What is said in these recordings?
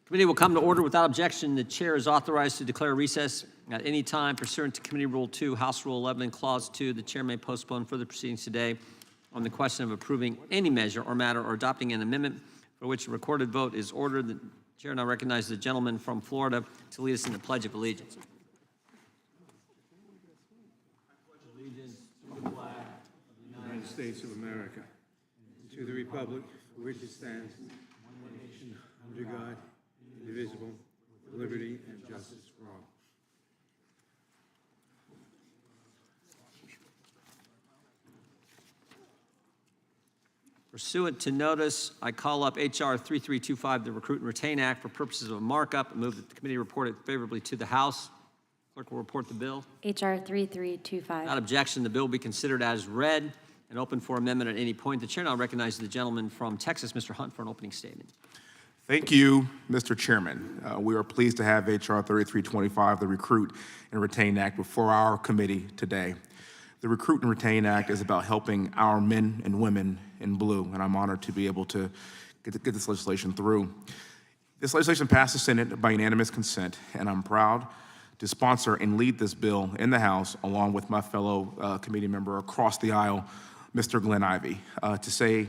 Committee will come to order without objection. The chair is authorized to declare recess at any time pursuant to Committee Rule 2, House Rule 11, Clause 2. The chair may postpone further proceedings today on the question of approving any measure or matter or adopting an amendment for which a recorded vote is ordered. The chair now recognizes the gentleman from Florida to lead us in the Pledge of Allegiance. United States of America, to the republic for which it stands, one nation, under God, indivisible, with liberty and justice for all. Pursuant to notice, I call up H.R. 3325, the Recruit and Retain Act, for purposes of a markup. I move that the committee report it favorably to the House. Clerk will report the bill. H.R. 3325. Without objection, the bill will be considered as read and open for amendment at any point. The chair now recognizes the gentleman from Texas, Mr. Hunt, for an opening statement. Thank you, Mr. Chairman. We are pleased to have H.R. 3325, the Recruit and Retain Act, before our committee today. The Recruit and Retain Act is about helping our men and women in blue, and I'm honored to be able to get this legislation through. This legislation passed the Senate by unanimous consent, and I'm proud to sponsor and lead this bill in the House along with my fellow committee member across the aisle, Mr. Glenn Ivey. To say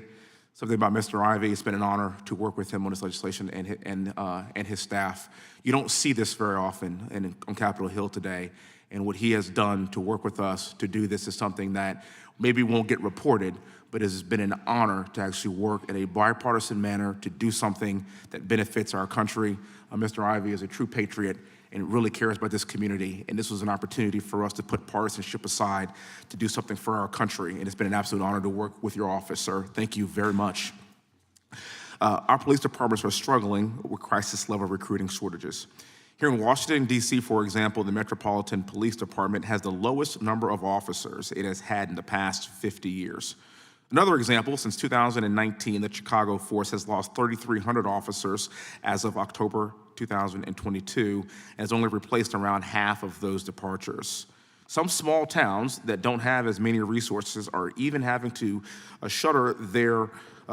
something about Mr. Ivey, it's been an honor to work with him on this legislation and his staff. You don't see this very often on Capitol Hill today, and what he has done to work with us to do this is something that maybe won't get reported, but it has been an honor to actually work in a bipartisan manner to do something that benefits our country. Mr. Ivey is a true patriot and really cares about this community, and this was an opportunity for us to put partisanship aside to do something for our country, and it's been an absolute honor to work with your office, sir. Thank you very much. Our police departments are struggling with crisis-level recruiting shortages. Here in Washington, D.C., for example, the Metropolitan Police Department has the lowest number of officers it has had in the past 50 years. Another example, since 2019, the Chicago force has lost 3,300 officers as of October 2022, and has only replaced around half of those departures. Some small towns that don't have as many resources are even having to shutter their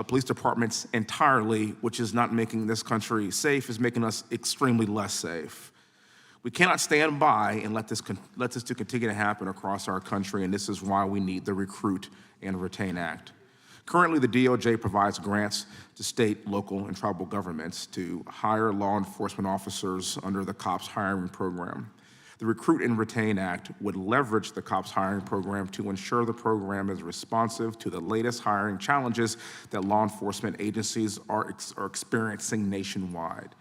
police departments entirely, which is not making this country safe, is making us extremely less safe. We cannot stand by and let this continue to happen across our country, and this is why we need the Recruit and Retain Act. Currently, the DOJ provides grants to state, local, and tribal governments to hire law enforcement officers under the COPS hiring program. The Recruit and Retain Act would leverage the COPS hiring program to ensure the program is responsive to the latest hiring challenges that law enforcement agencies are experiencing nationwide.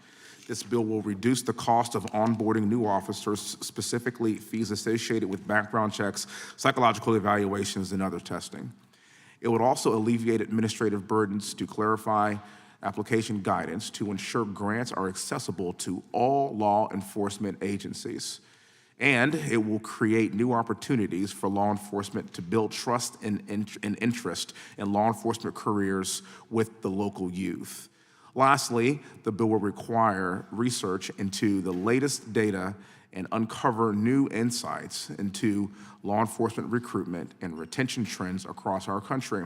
This bill will reduce the cost of onboarding new officers, specifically fees associated with background checks, psychological evaluations, and other testing. It would also alleviate administrative burdens to clarify application guidance to ensure grants are accessible to all law enforcement agencies. And it will create new opportunities for law enforcement to build trust and interest in law enforcement careers with the local youth. Lastly, the bill will require research into the latest data and uncover new insights into law enforcement recruitment and retention trends across our country.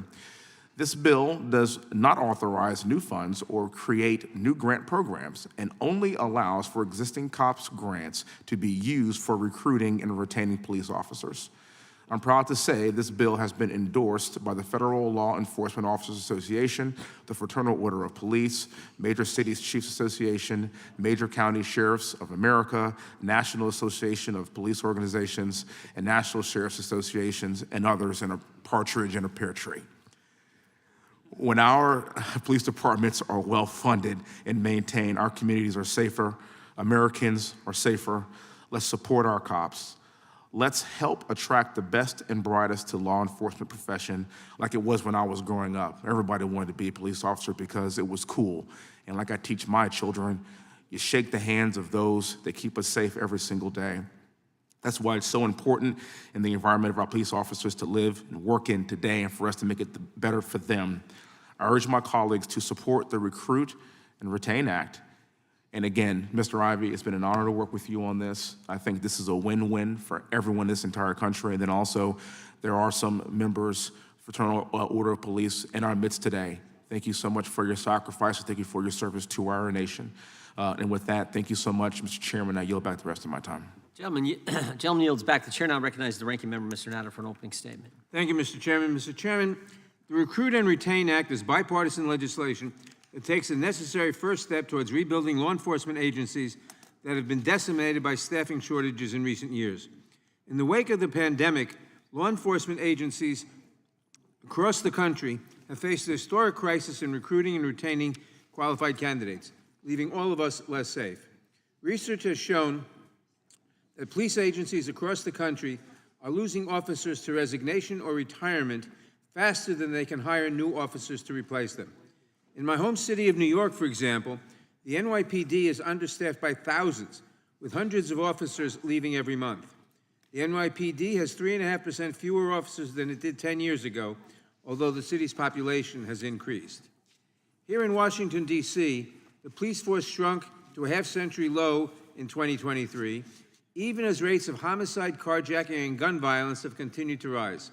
This bill does not authorize new funds or create new grant programs, and only allows for existing COPS grants to be used for recruiting and retaining police officers. I'm proud to say this bill has been endorsed by the Federal Law Enforcement Officers Association, the Fraternal Order of Police, Major Cities Chiefs Association, Major County Sheriffs of America, National Association of Police Organizations, and National Sheriffs Associations, and others in a partridge and a pear tree. When our police departments are well funded and maintained, our communities are safer, Americans are safer. Let's support our cops. Let's help attract the best and brightest to law enforcement profession like it was when I was growing up. Everybody wanted to be a police officer because it was cool. And like I teach my children, you shake the hands of those that keep us safe every single day. That's why it's so important in the environment of our police officers to live and work in today, and for us to make it better for them. I urge my colleagues to support the Recruit and Retain Act. And again, Mr. Ivey, it's been an honor to work with you on this. I think this is a win-win for everyone in this entire country. And then also, there are some members, Fraternal Order of Police, in our midst today. Thank you so much for your sacrifice. Thank you for your service to our nation. And with that, thank you so much, Mr. Chairman. I yield back the rest of my time. Gentleman yields back. The chair now recognizes the ranking member, Mr. Nadler, for an opening statement. Thank you, Mr. Chairman. Mr. Chairman, the Recruit and Retain Act is bipartisan legislation that takes the necessary first step towards rebuilding law enforcement agencies that have been decimated by staffing shortages in recent years. In the wake of the pandemic, law enforcement agencies across the country have faced a historic crisis in recruiting and retaining qualified candidates, leaving all of us less safe. Research has shown that police agencies across the country are losing officers to resignation or retirement faster than they can hire new officers to replace them. In my home city of New York, for example, the NYPD is understaffed by thousands, with hundreds of officers leaving every month. The NYPD has 3.5% fewer officers than it did 10 years ago, although the city's population has increased. Here in Washington, D.C., the police force shrunk to a half-century low in 2023, even as rates of homicide, carjacking, and gun violence have continued to rise.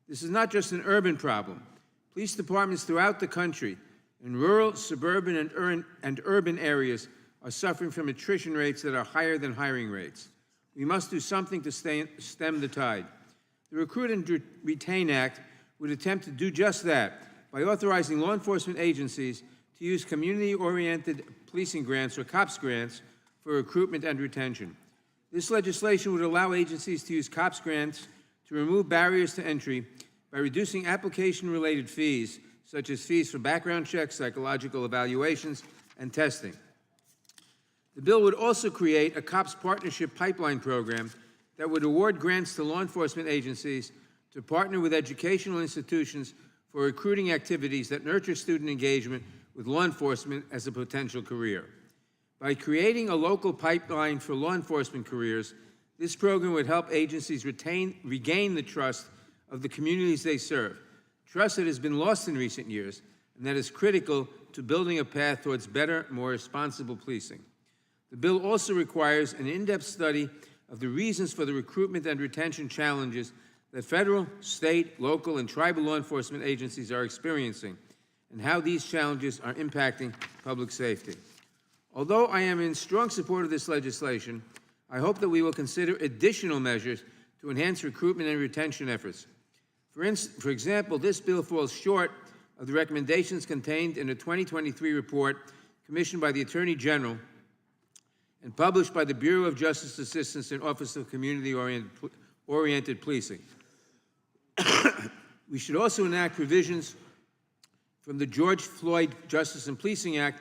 This is not just an urban problem. Police departments throughout the country, in rural, suburban, and urban areas, are suffering from attrition rates that are higher than hiring rates. We must do something to stem the tide. The Recruit and Retain Act would attempt to do just that by authorizing law enforcement agencies to use community-oriented policing grants or COPS grants for recruitment and retention. This legislation would allow agencies to use COPS grants to remove barriers to entry by reducing application-related fees, such as fees for background checks, psychological evaluations, and testing. The bill would also create a COPS partnership pipeline program that would award grants to law enforcement agencies to partner with educational institutions for recruiting activities that nurture student engagement with law enforcement as a potential career. By creating a local pipeline for law enforcement careers, this program would help agencies regain the trust of the communities they serve, trust that has been lost in recent years and that is critical to building a path towards better, more responsible policing. The bill also requires an in-depth study of the reasons for the recruitment and retention challenges that federal, state, local, and tribal law enforcement agencies are experiencing and how these challenges are impacting public safety. Although I am in strong support of this legislation, I hope that we will consider additional measures to enhance recruitment and retention efforts. For example, this bill falls short of the recommendations contained in a 2023 report commissioned by the Attorney General and published by the Bureau of Justice Assistance and Office of Community-Oriented Policing. We should also enact provisions from the George Floyd Justice and Policing Act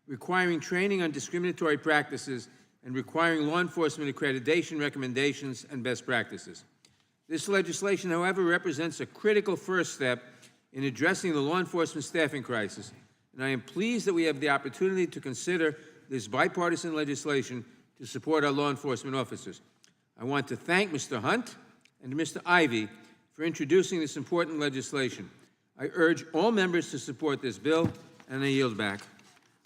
requiring training on discriminatory practices and requiring law enforcement accreditation recommendations and best practices. This legislation, however, represents a critical first step in addressing the law enforcement staffing crisis, and I am pleased that we have the opportunity to consider this bipartisan legislation to support our law enforcement officers. I want to thank Mr. Hunt and Mr. Ivey for introducing this important legislation. I urge all members to support this bill, and I yield back.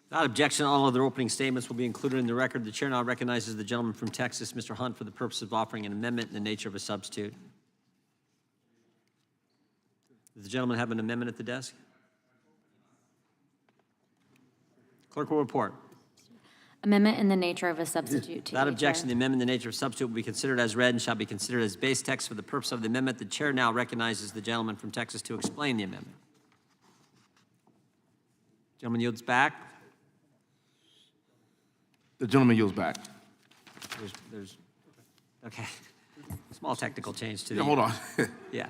Without objection, all other opening statements will be included in the record. The chair now recognizes the gentleman from Texas, Mr. Hunt, for the purpose of offering an amendment in the nature of a substitute. Does the gentleman have an amendment at the desk? Clerk will report. Amendment in the nature of a substitute. Without objection, the amendment in the nature of substitute will be considered as read and shall be considered as base text for the purpose of the amendment. The chair now recognizes the gentleman from Texas to explain the amendment. Gentleman yields back. The gentleman yields back. Okay. Small technical change to the. Yeah, hold on. Yeah.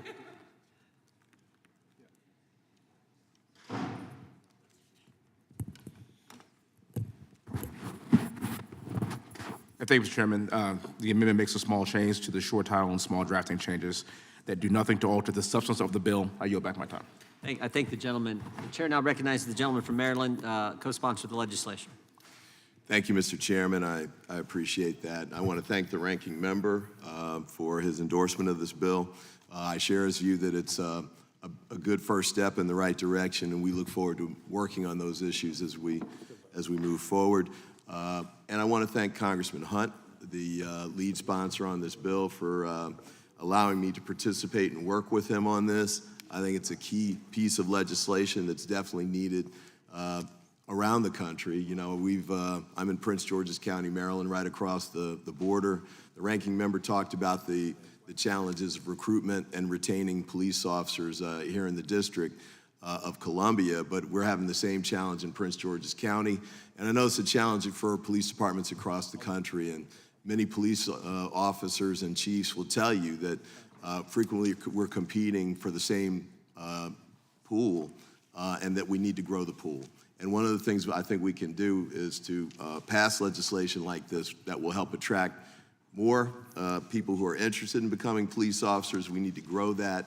Thank you, Mr. Chairman. The amendment makes a small change to the short title and small drafting changes that do nothing to alter the substance of the bill. I yield back my time. I thank the gentleman. The chair now recognizes the gentleman from Maryland, co-sponsor of the legislation. Thank you, Mr. Chairman. I appreciate that. I want to thank the ranking member for his endorsement of this bill. I share his view that it's a good first step in the right direction, and we look forward to working on those issues as we move forward. And I want to thank Congressman Hunt, the lead sponsor on this bill, for allowing me to participate and work with him on this. I think it's a key piece of legislation that's definitely needed. around the country. You know, I'm in Prince George's County, Maryland, right across the border. The ranking member talked about the challenges of recruitment and retaining police officers here in the District of Columbia, but we're having the same challenge in Prince George's County. And I know it's a challenge for police departments across the country, and many police officers and chiefs will tell you that frequently we're competing for the same pool, and that we need to grow the pool. And one of the things I think we can do is to pass legislation like this that will help attract more people who are interested in becoming police officers. We need to grow that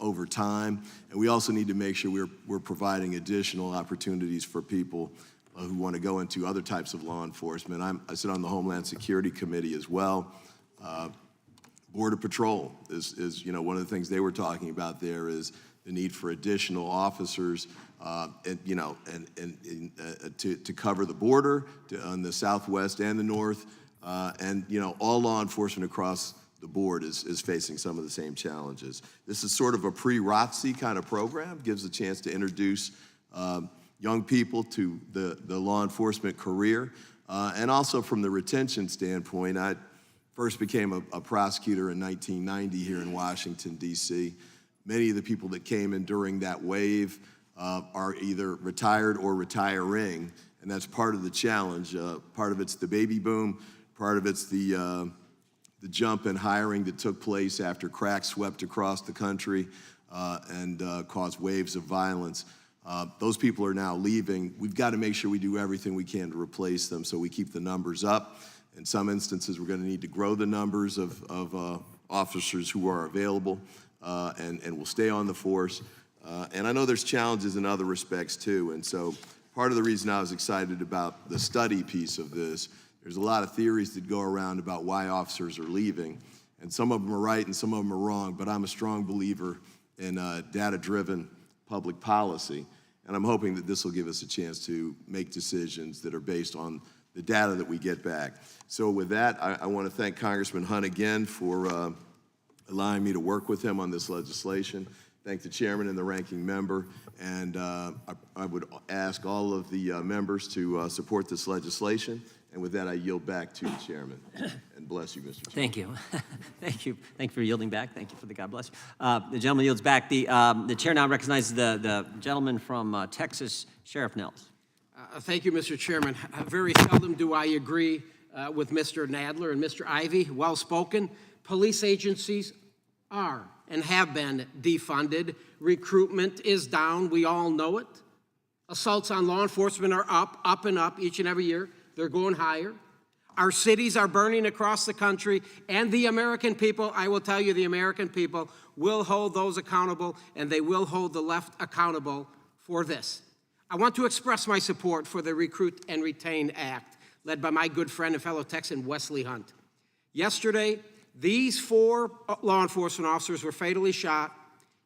over time. And we also need to make sure we're providing additional opportunities for people who want to go into other types of law enforcement. I sit on the Homeland Security Committee as well. Border Patrol is you know, one of the things they were talking about there is the need for additional officers, and, you know, to cover the border on the southwest and the north, and you know, all law enforcement across the board is facing some of the same challenges. This is sort of a pre-ROTC kind of program, gives a chance to introduce young people to the law enforcement career, and also from the retention standpoint. I first became a prosecutor in 1990 here in Washington, D.C. Many of the people that came in during that wave are either retired or retiring, and that's part of the challenge. Part of it's the baby boom, part of it's the jump in hiring that took place after crack swept across the country and caused waves of violence. Those people are now leaving. We've got to make sure we do everything we can to replace them so we keep the numbers up. In some instances, we're going to need to grow the numbers of officers who are available and will stay on the force. And I know there's challenges in other respects too. And so part of the reason I was excited about the study piece of this, there's a lot of theories that go around about why officers are leaving. And some of them are right and some of them are wrong, but I'm a strong believer in data-driven public policy. And I'm hoping that this will give us a chance to make decisions that are based on the data that we get back. So with that, I want to thank Congressman Hunt again for allowing me to work with him on this legislation. Thank the chairman and the ranking member. And I would ask all of the members to support this legislation. And with that, I yield back to the chairman. And bless you, Mr. Chairman. Thank you. Thank you. Thank you for yielding back. Thank you for the God bless you. The gentleman yields back. The chair now recognizes the gentleman from Texas, Sheriff Nels. Thank you, Mr. Chairman. Very seldom do I agree with Mr. Nadler and Mr. Ivey. Well spoken. Police agencies are and have been defunded. Recruitment is down. We all know it. Assaults on law enforcement are up and up each and every year. They're going higher. Our cities are burning across the country, and the American people, I will tell you, the American people will hold those accountable, and they will hold the left accountable for this. I want to express my support for the Recruit and Retain Act, led by my good friend and fellow Texan, Wesley Hunt. Yesterday, these 4 law enforcement officers were fatally shot,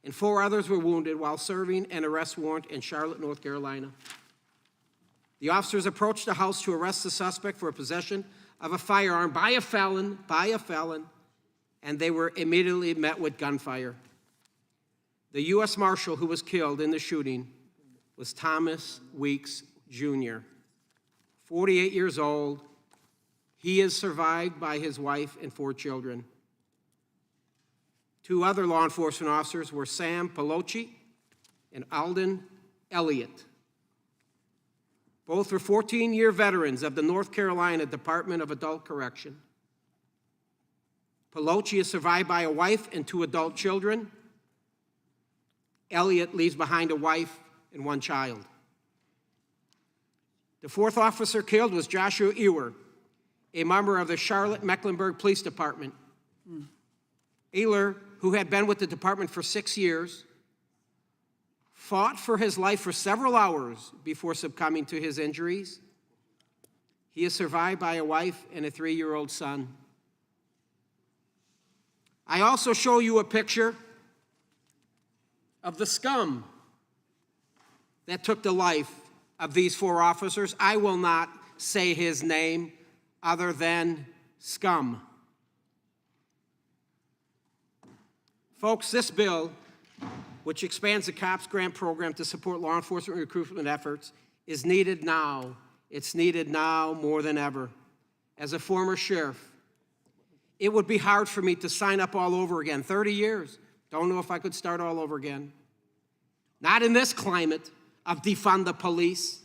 and 4 others were wounded while serving an arrest warrant in Charlotte, North Carolina. The officers approached the house to arrest the suspect for possession of a firearm by a felon, and they were immediately met with gunfire. The U.S. Marshal who was killed in the shooting was Thomas Weeks, Jr., 48 years old. He is survived by his wife and 4 children. 2 other law enforcement officers were Sam Pelocci and Alden Elliott. Both were 14-year veterans of the North Carolina Department of Adult Correction. Pelocci is survived by a wife and 2 adult children. Elliott leaves behind a wife and 1 child. The 4th officer killed was Joshua Ewer, a member of the Charlotte-Mecklenburg Police Department. Ewer, who had been with the department for 6 years, fought for his life for several hours before succumbing to his injuries. He is survived by a wife and a 3-year-old son. I also show you a picture of the scum that took the life of these 4 officers. I will not say his name other than scum. Folks, this bill, which expands the COPS grant program to support law enforcement recruitment efforts, is needed now. It's needed now more than ever. As a former sheriff, it would be hard for me to sign up all over again. 30 years. Don't know if I could start all over again. Not in this climate of defund the police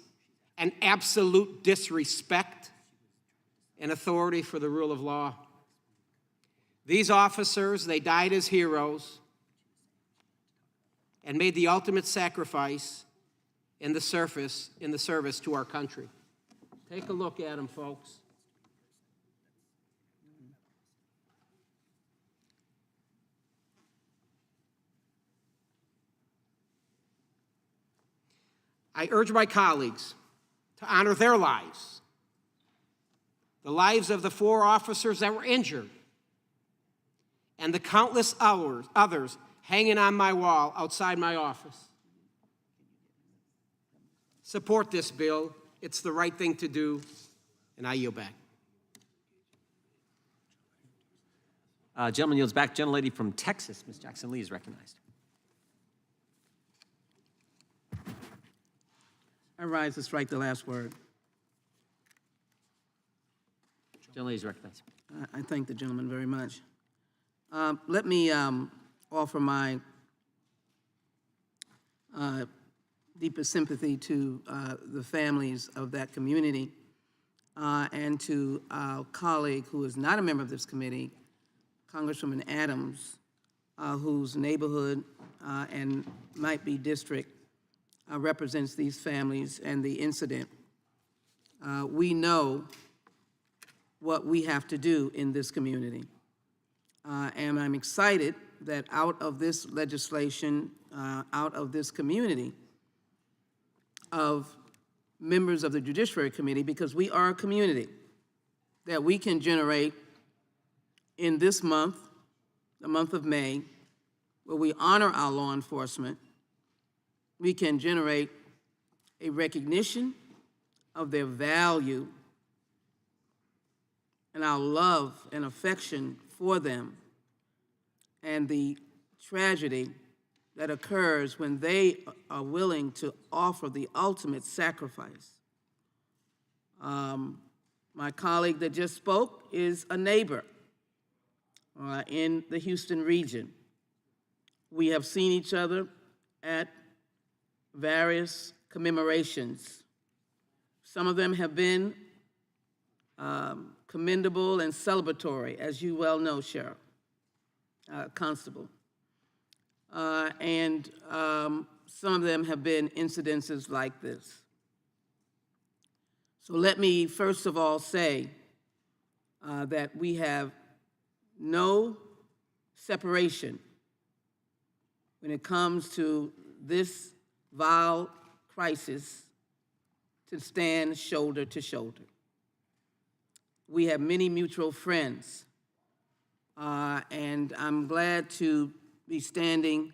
and absolute disrespect and authority for the rule of law. These officers, they died as heroes and made the ultimate sacrifice in the service to our country. Take a look at them, folks. I urge my colleagues to honor their lives, the lives of the 4 officers that were injured, and the countless others hanging on my wall outside my office. Support this bill. It's the right thing to do, and I yield back. Gentleman yields back. Gentlelady from Texas, Ms. Jackson Lee, is recognized. I rise to strike the last word. Gentlelady is recognized. I thank the gentleman very much. Let me offer my deepest sympathy to the families of that community and to our colleague who is not a member of this committee, Congresswoman Adams, whose neighborhood and might be district represents these families and the incident. We know what we have to do in this community. And I'm excited that out of this legislation, out of this community of members of the Judiciary Committee, because we are a community, that we can generate in this month, the month of May, where we honor our law enforcement, we can generate a recognition of their value and our love and affection for them and the tragedy that occurs when they are willing to offer the ultimate sacrifice. My colleague that just spoke is a neighbor in the Houston region. We have seen each other at various commemorations. Some of them have been commendable and celebratory, as you well know, Sheriff, Constable. And some of them have been incidences like this. So let me first of all say that we have no separation when it comes to this vile crisis to stand shoulder to shoulder. We have many mutual friends, and I'm glad to be standing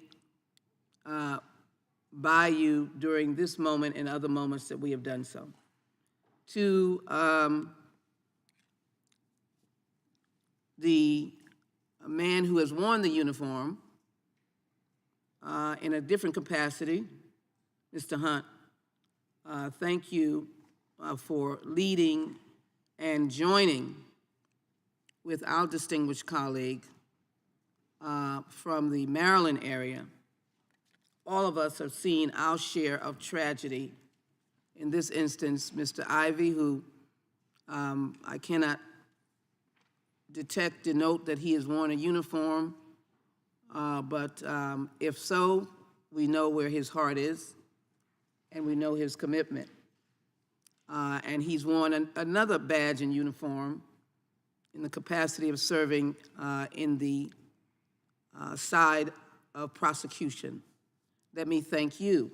by you during this moment and other moments that we have done so. To the man who has worn the uniform in a different capacity, Mr. Hunt, thank you for leading and joining with our distinguished colleague from the Maryland area. All of us have seen our share of tragedy. In this instance, Mr. Ivey, who I cannot denote that he has worn a uniform, but if so, we know where his heart is, and we know his commitment. And he's worn another badge and uniform in the capacity of serving in the side of prosecution. Let me thank you,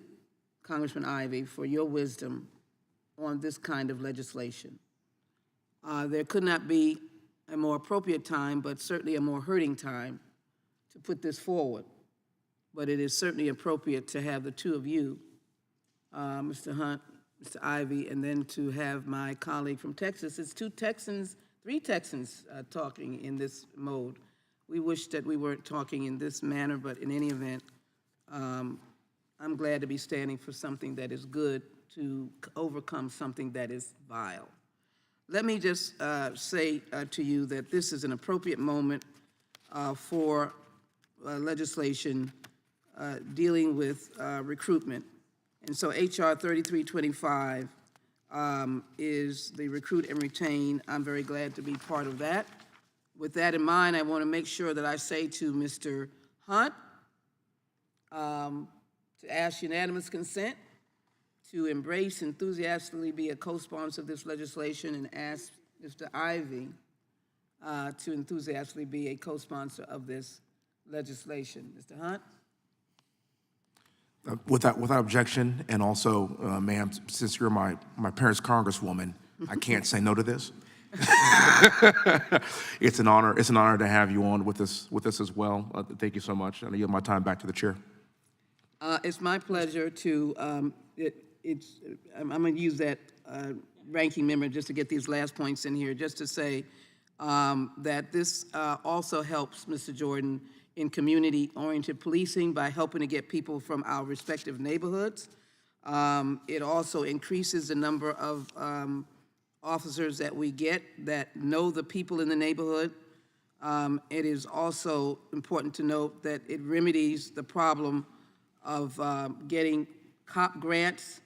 Congressman Ivey, for your wisdom on this kind of legislation. There could not be a more appropriate time, but certainly a more hurting time to put this forward. But it is certainly appropriate to have the two of you, Mr. Hunt, Mr. Ivey, and then to have my colleague from Texas. It's three Texans talking in this mode. We wish that we weren't talking in this manner, but in any event, I'm glad to be standing for something that is good to overcome something that is vile. Let me just say to you that this is an appropriate moment for legislation dealing with recruitment. And so HR 3325 is the recruit and retain. I'm very glad to be part of that. With that in mind, I want to make sure that I say to Mr. Hunt to ask unanimous consent to embrace, enthusiastically be a co-sponsor of this legislation, and ask Mr. Ivy to enthusiastically be a co-sponsor of this legislation. Mr. Hunt? Without objection, and also, ma'am, since you're my parents' congresswoman, I can't say no to this. It's an honor to have you on with us as well. Thank you so much, and I yield my time back to the chair. It's my pleasure to, I'm going to use that ranking member just to get these last points in here, just to say that this also helps, Mr. Jordan, in community-oriented policing by helping to get people from our respective neighborhoods. It also increases the number of officers that we get that know the people in the neighborhood. It is also important to note that it remedies the problem of getting cop grants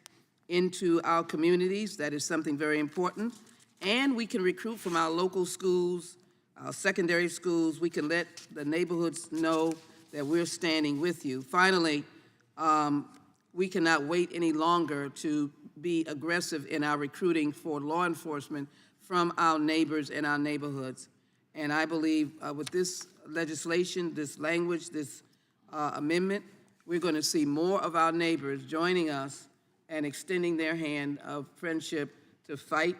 into our communities. That is something very important. And we can recruit from our local schools, our secondary schools. We can let the neighborhoods know that we're standing with you. Finally, we cannot wait any longer to be aggressive in our recruiting for law enforcement from our neighbors and our neighborhoods. And I believe with this legislation, this language, this amendment, we're going to see more of our neighbors joining us and extending their hand of friendship to fight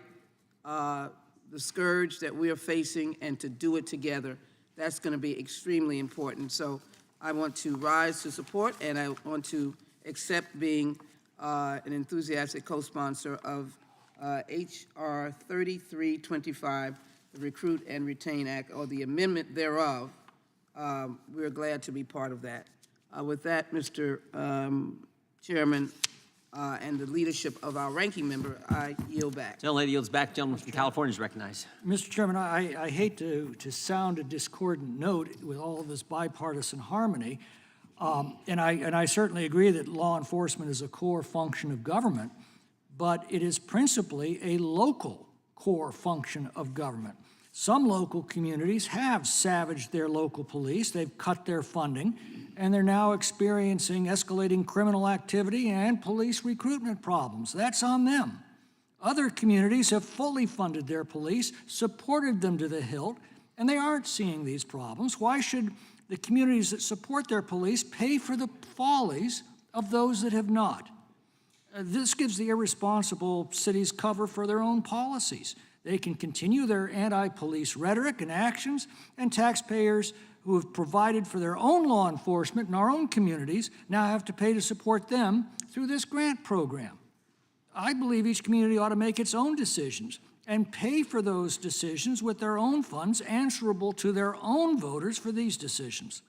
the scourge that we are facing and to do it together. That's going to be extremely important. So I want to rise to support, and I want to accept being an enthusiastic co-sponsor of H.R. 3325, the Recruit and Retain Act, or the amendment thereof. We're glad to be part of that. With that, Mr. Chairman, and the leadership of our ranking member, I yield back. Gentlelady yields back. Gentleman from California is recognized. Mr. Chairman, I hate to sound a discordant note with all of this bipartisan harmony, and I certainly agree that law enforcement is a core function of government, but it is principally a local core function of government. Some local communities have savaged their local police, they've cut their funding, and they're now experiencing escalating criminal activity and police recruitment problems. That's on them. Other communities have fully funded their police, supported them to the hilt, and they aren't seeing these problems. Why should the communities that support their police pay for the follies of those that have not? This gives the irresponsible cities cover for their own policies. They can continue their anti-police rhetoric and actions, and taxpayers who have provided for their own law enforcement in our own communities now have to pay to support them through this grant program. I believe each community ought to make its own decisions and pay for those decisions with their own funds answerable to their own voters for these decisions.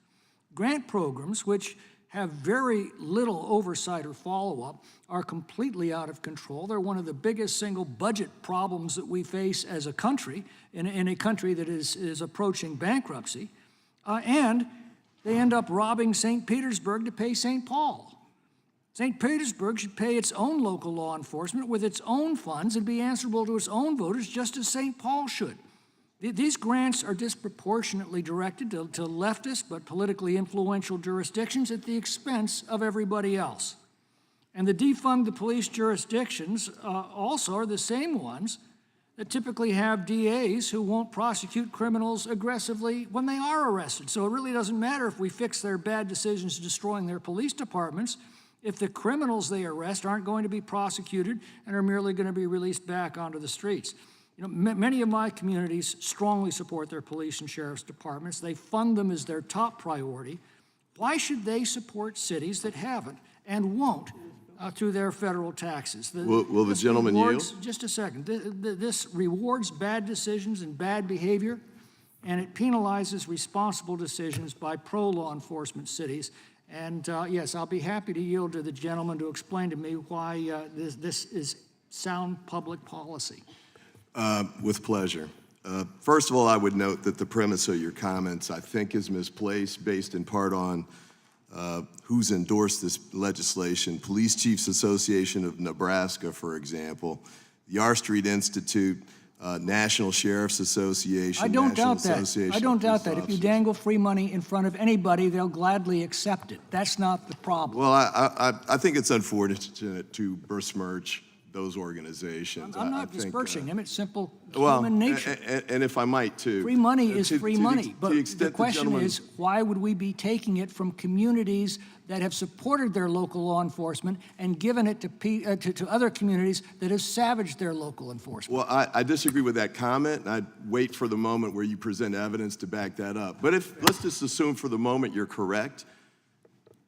Grant programs, which have very little oversight or follow-up, are completely out of control. They're one of the biggest single budget problems that we face as a country, in a country that is approaching bankruptcy. And they end up robbing St. Petersburg to pay St. Paul. St. Petersburg should pay its own local law enforcement with its own funds and be answerable to its own voters, just as St. Paul should. These grants are disproportionately directed to leftist but politically influential jurisdictions at the expense of everybody else. And the defund the police jurisdictions also are the same ones that typically have DAs who won't prosecute criminals aggressively when they are arrested. So it really doesn't matter if we fix their bad decisions destroying their police departments if the criminals they arrest aren't going to be prosecuted and are merely going to be released back onto the streets. You know, many of my communities strongly support their police and sheriff's departments. They fund them as their top priority. Why should they support cities that haven't and won't through their federal taxes? Will the gentleman yield? Just a second. This rewards bad decisions and bad behavior, and it penalizes responsible decisions by pro-law enforcement cities. And yes, I'll be happy to yield to the gentleman to explain to me why this is sound public policy. With pleasure. First of all, I would note that the premise of your comments, I think, is misplaced based in part on who's endorsed this legislation. Police Chiefs Association of Nebraska, for example, the R Street Institute, National Sheriff's Association. I don't doubt that. Association I don't of doubt Police that. If you Officers. dangle free money in front of anybody, they'll gladly accept it. That's not the problem. Well, I think it's unfortunate to besmirch those organizations. I'm I not think, dispersing them. It's simple well, human nature. and if I might, too. Free money is to free the- money, to but the the extent question gentleman- is, why would we be taking it from communities that have supported their local law enforcement and given it to other communities that have savaged their local enforcement? Well, I disagree with that comment, and I'd wait for the moment where you present evidence to back that up. But let's just assume for the moment you're correct.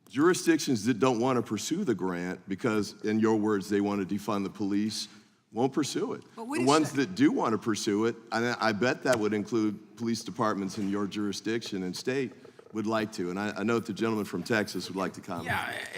Jurisdictions that don't want to pursue the grant because, in your words, they want to defund the police, won't pursue it. But wait The a ones second. that do want to pursue it, and I bet that would include police departments in your jurisdiction and state, would like to. And I know the gentleman from Texas would like to comment.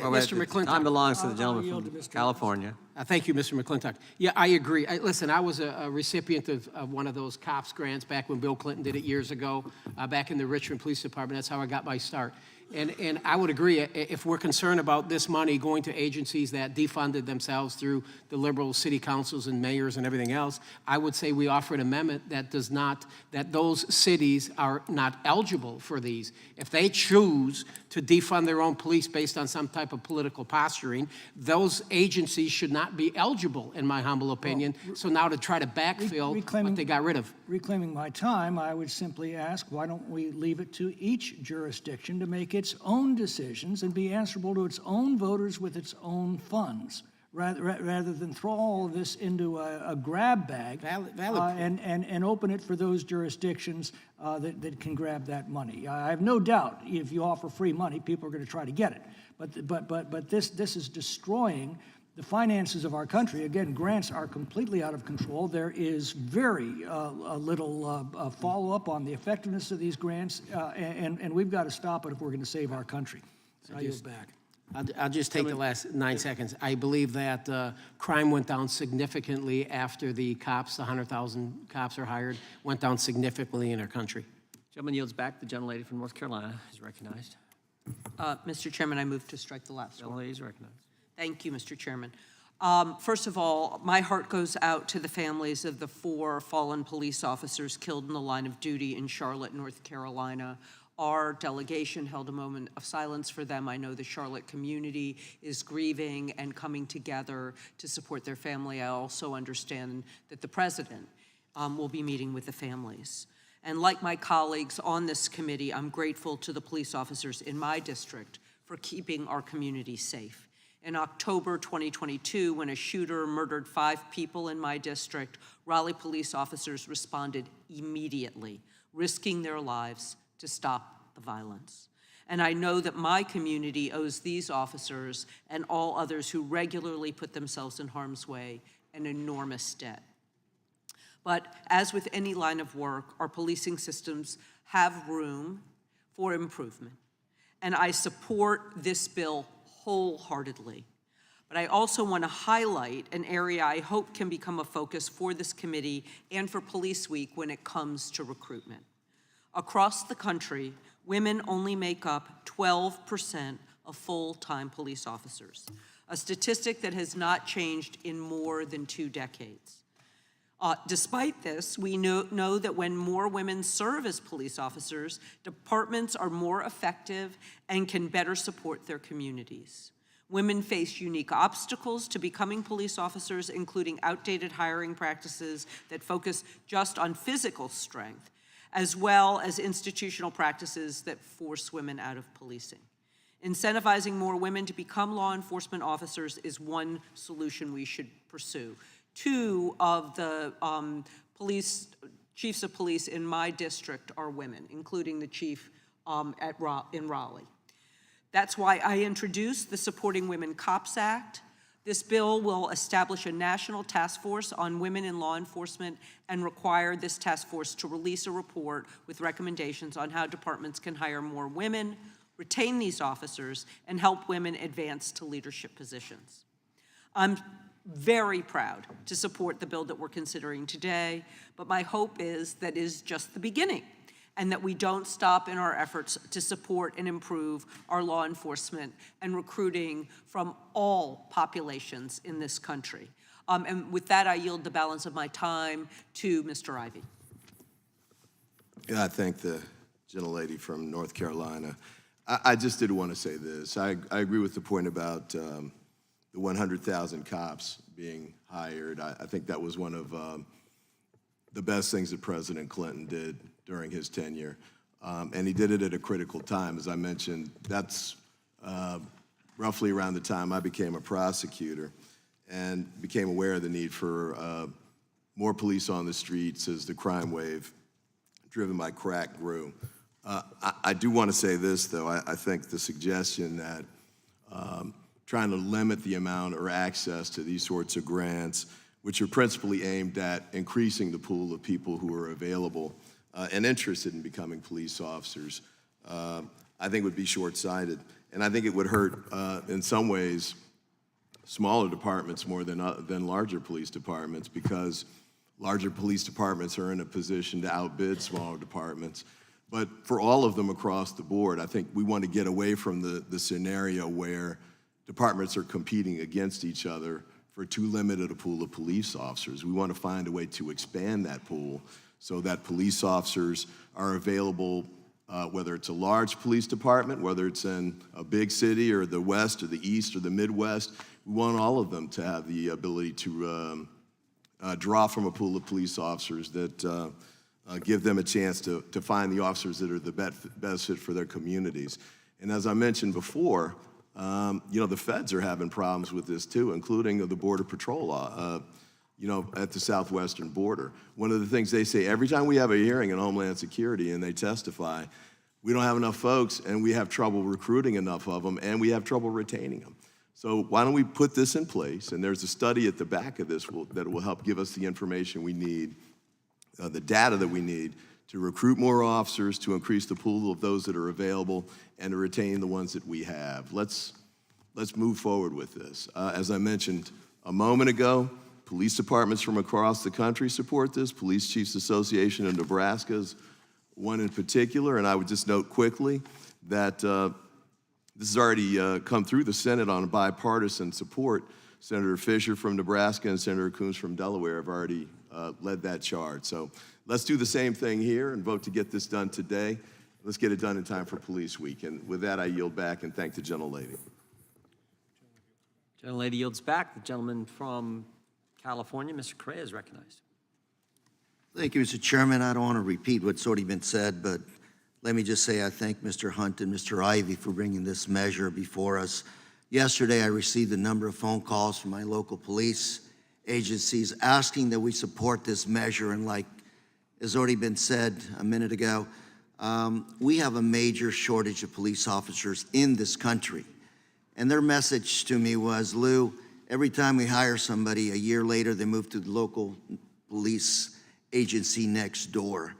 Well, Mr. Time McClintock. belongs to the I'll gentleman yield from to Mr. California. Thank you, Mr. McClintock. Yeah, I agree. Listen, I was a recipient of one of those COPS grants back when Bill Clinton did it years ago, back in the Richmond Police Department. That's how I got my start. And I would agree, if we're concerned about this money going to agencies that defunded themselves through the liberal city councils and mayors and everything else, I would say we offer an amendment that does not, that those cities are not eligible for these. If they choose to defund their own police based on some type of political posturing, those agencies should not be eligible, in my humble opinion. So now to try to backfill what they got rid of. Reclaiming my time, I would simply ask, why don't we leave it to each jurisdiction to make its own decisions and be answerable to its own voters with its own funds, rather than throw all of this into a grab bag and open it for those jurisdictions that can grab that money. I have no doubt if you offer free money, people are going to try to get it. But this is destroying the finances of our country. Again, grants are completely out of control. There is very little follow-up on the effectiveness of these grants, and we've got to stop it if we're going to save our country. So I yield back. I'll just take the last 9 seconds. I believe that crime went down significantly after the cops, the 100,000 cops are hired, went down significantly in our country. Gentleman yields back. The gentlelady from North Carolina is recognized. Mr. Chairman, I move to strike the last one. Gentlelady is recognized. Thank you, Mr. Chairman. First of all, my heart goes out to the families of the 4 fallen police officers killed in the line of duty in Charlotte, North Carolina. Our delegation held a moment of silence for them. I know the Charlotte community is grieving and coming together to support their family. I also understand that the president will be meeting with the families. And like my colleagues on this committee, I'm grateful to the police officers in my district for keeping our community safe. In October 2022, when a shooter murdered 5 people in my district, Raleigh police officers responded immediately, risking their lives to stop the violence. And I know that my community owes these officers and all others who regularly put themselves in harm's way an enormous debt. But as with any line of work, our policing systems have room for improvement. And I support this bill wholeheartedly. But I also want to highlight an area I hope can become a focus for this committee and for Police Week when it comes to recruitment. Across the country, women only make up 12% of full-time police officers, a statistic that has not changed in more than 2 decades. Despite this, we know that when more women serve as police officers, departments are more effective and can better support their communities. Women face unique obstacles to becoming police officers, including outdated hiring practices that focus just on physical strength, as well as institutional practices that force women out of policing. Incentivizing more women to become law enforcement officers is one solution we should pursue. 2 of the chiefs of police in my district are women, including the chief in Raleigh. That's why I introduced the Supporting Women Cops Act. This bill will establish a national task force on women in law enforcement and require this task force to release a report with recommendations on how departments can hire more women retain these officers, and help women advance to leadership positions. I'm very proud to support the bill that we're considering today, but my hope is that it is just the beginning and that we don't stop in our efforts to support and improve our law enforcement and recruiting from all populations in this country. And with that, I yield the balance of my time to Mr. Ivey. Yeah, I thank the gentlelady from North Carolina. I just did want to say this. I agree with the point about the 100,000 cops being hired. I think that was one of the best things that President Clinton did during his tenure. And he did it at a critical time. As I mentioned, that's roughly around the time I became a prosecutor and became aware of the need for more police on the streets as the crime wave driven by crack grew. I do want to say this, though. I think the suggestion that trying to limit the amount or access to these sorts of grants, which are principally aimed at increasing the pool of people who are available and interested in becoming police officers, I think would be short-sighted. And I think it would hurt, in some ways, smaller departments more than larger police departments, because larger police departments are in a position to outbid smaller departments. But for all of them across the board, I think we want to get away from the scenario where departments are competing against each other for too limited a pool of police officers. We want to find a way to expand that pool so that police officers are available, whether it's a large police department, whether it's in a big city or the West or the East or the Midwest. We want all of them to have the ability to draw from a pool of police officers that give them a chance to find the officers that are the best fit for their communities. And as I mentioned before, the feds are having problems with this too, including the Border Patrol at the southwestern border. One of the things they say every time we have a hearing in Homeland Security and they testify, we don't have enough folks and we have trouble recruiting enough of them and we have trouble retaining them. So why don't we put this in place? And there's a study at the back of this that will help give us the information we need, the data that we need to recruit more officers, to increase the pool of those that are available, and to retain the ones that we have. Let's move forward with this. As I mentioned a moment ago, police departments from across the country support this. Police Chiefs Association of Nebraska is one in particular, and I would just note quickly that this has already come through the Senate on bipartisan support. Senator Fisher from Nebraska and Senator Coons from Delaware have already led that charge. So let's do the same thing here and vote to get this done today. Let's get it done in time for Police Week. And with that, I yield back and thank the gentlelady. Gentlelady yields back. The gentleman from California, Mr. Correa, is recognized. Thank you, Mr. Chairman. I don't want to repeat what's already been said, but let me just say I thank Mr. Hunt and Mr. Ivey for bringing this measure before us. Yesterday, I received a number of phone calls from my local police agencies asking that we support this measure, and like has already been said a minute ago, we have a major shortage of police officers in this country. And their message to me was, Lou, every time we hire somebody, a year later they move to the local police agency next door.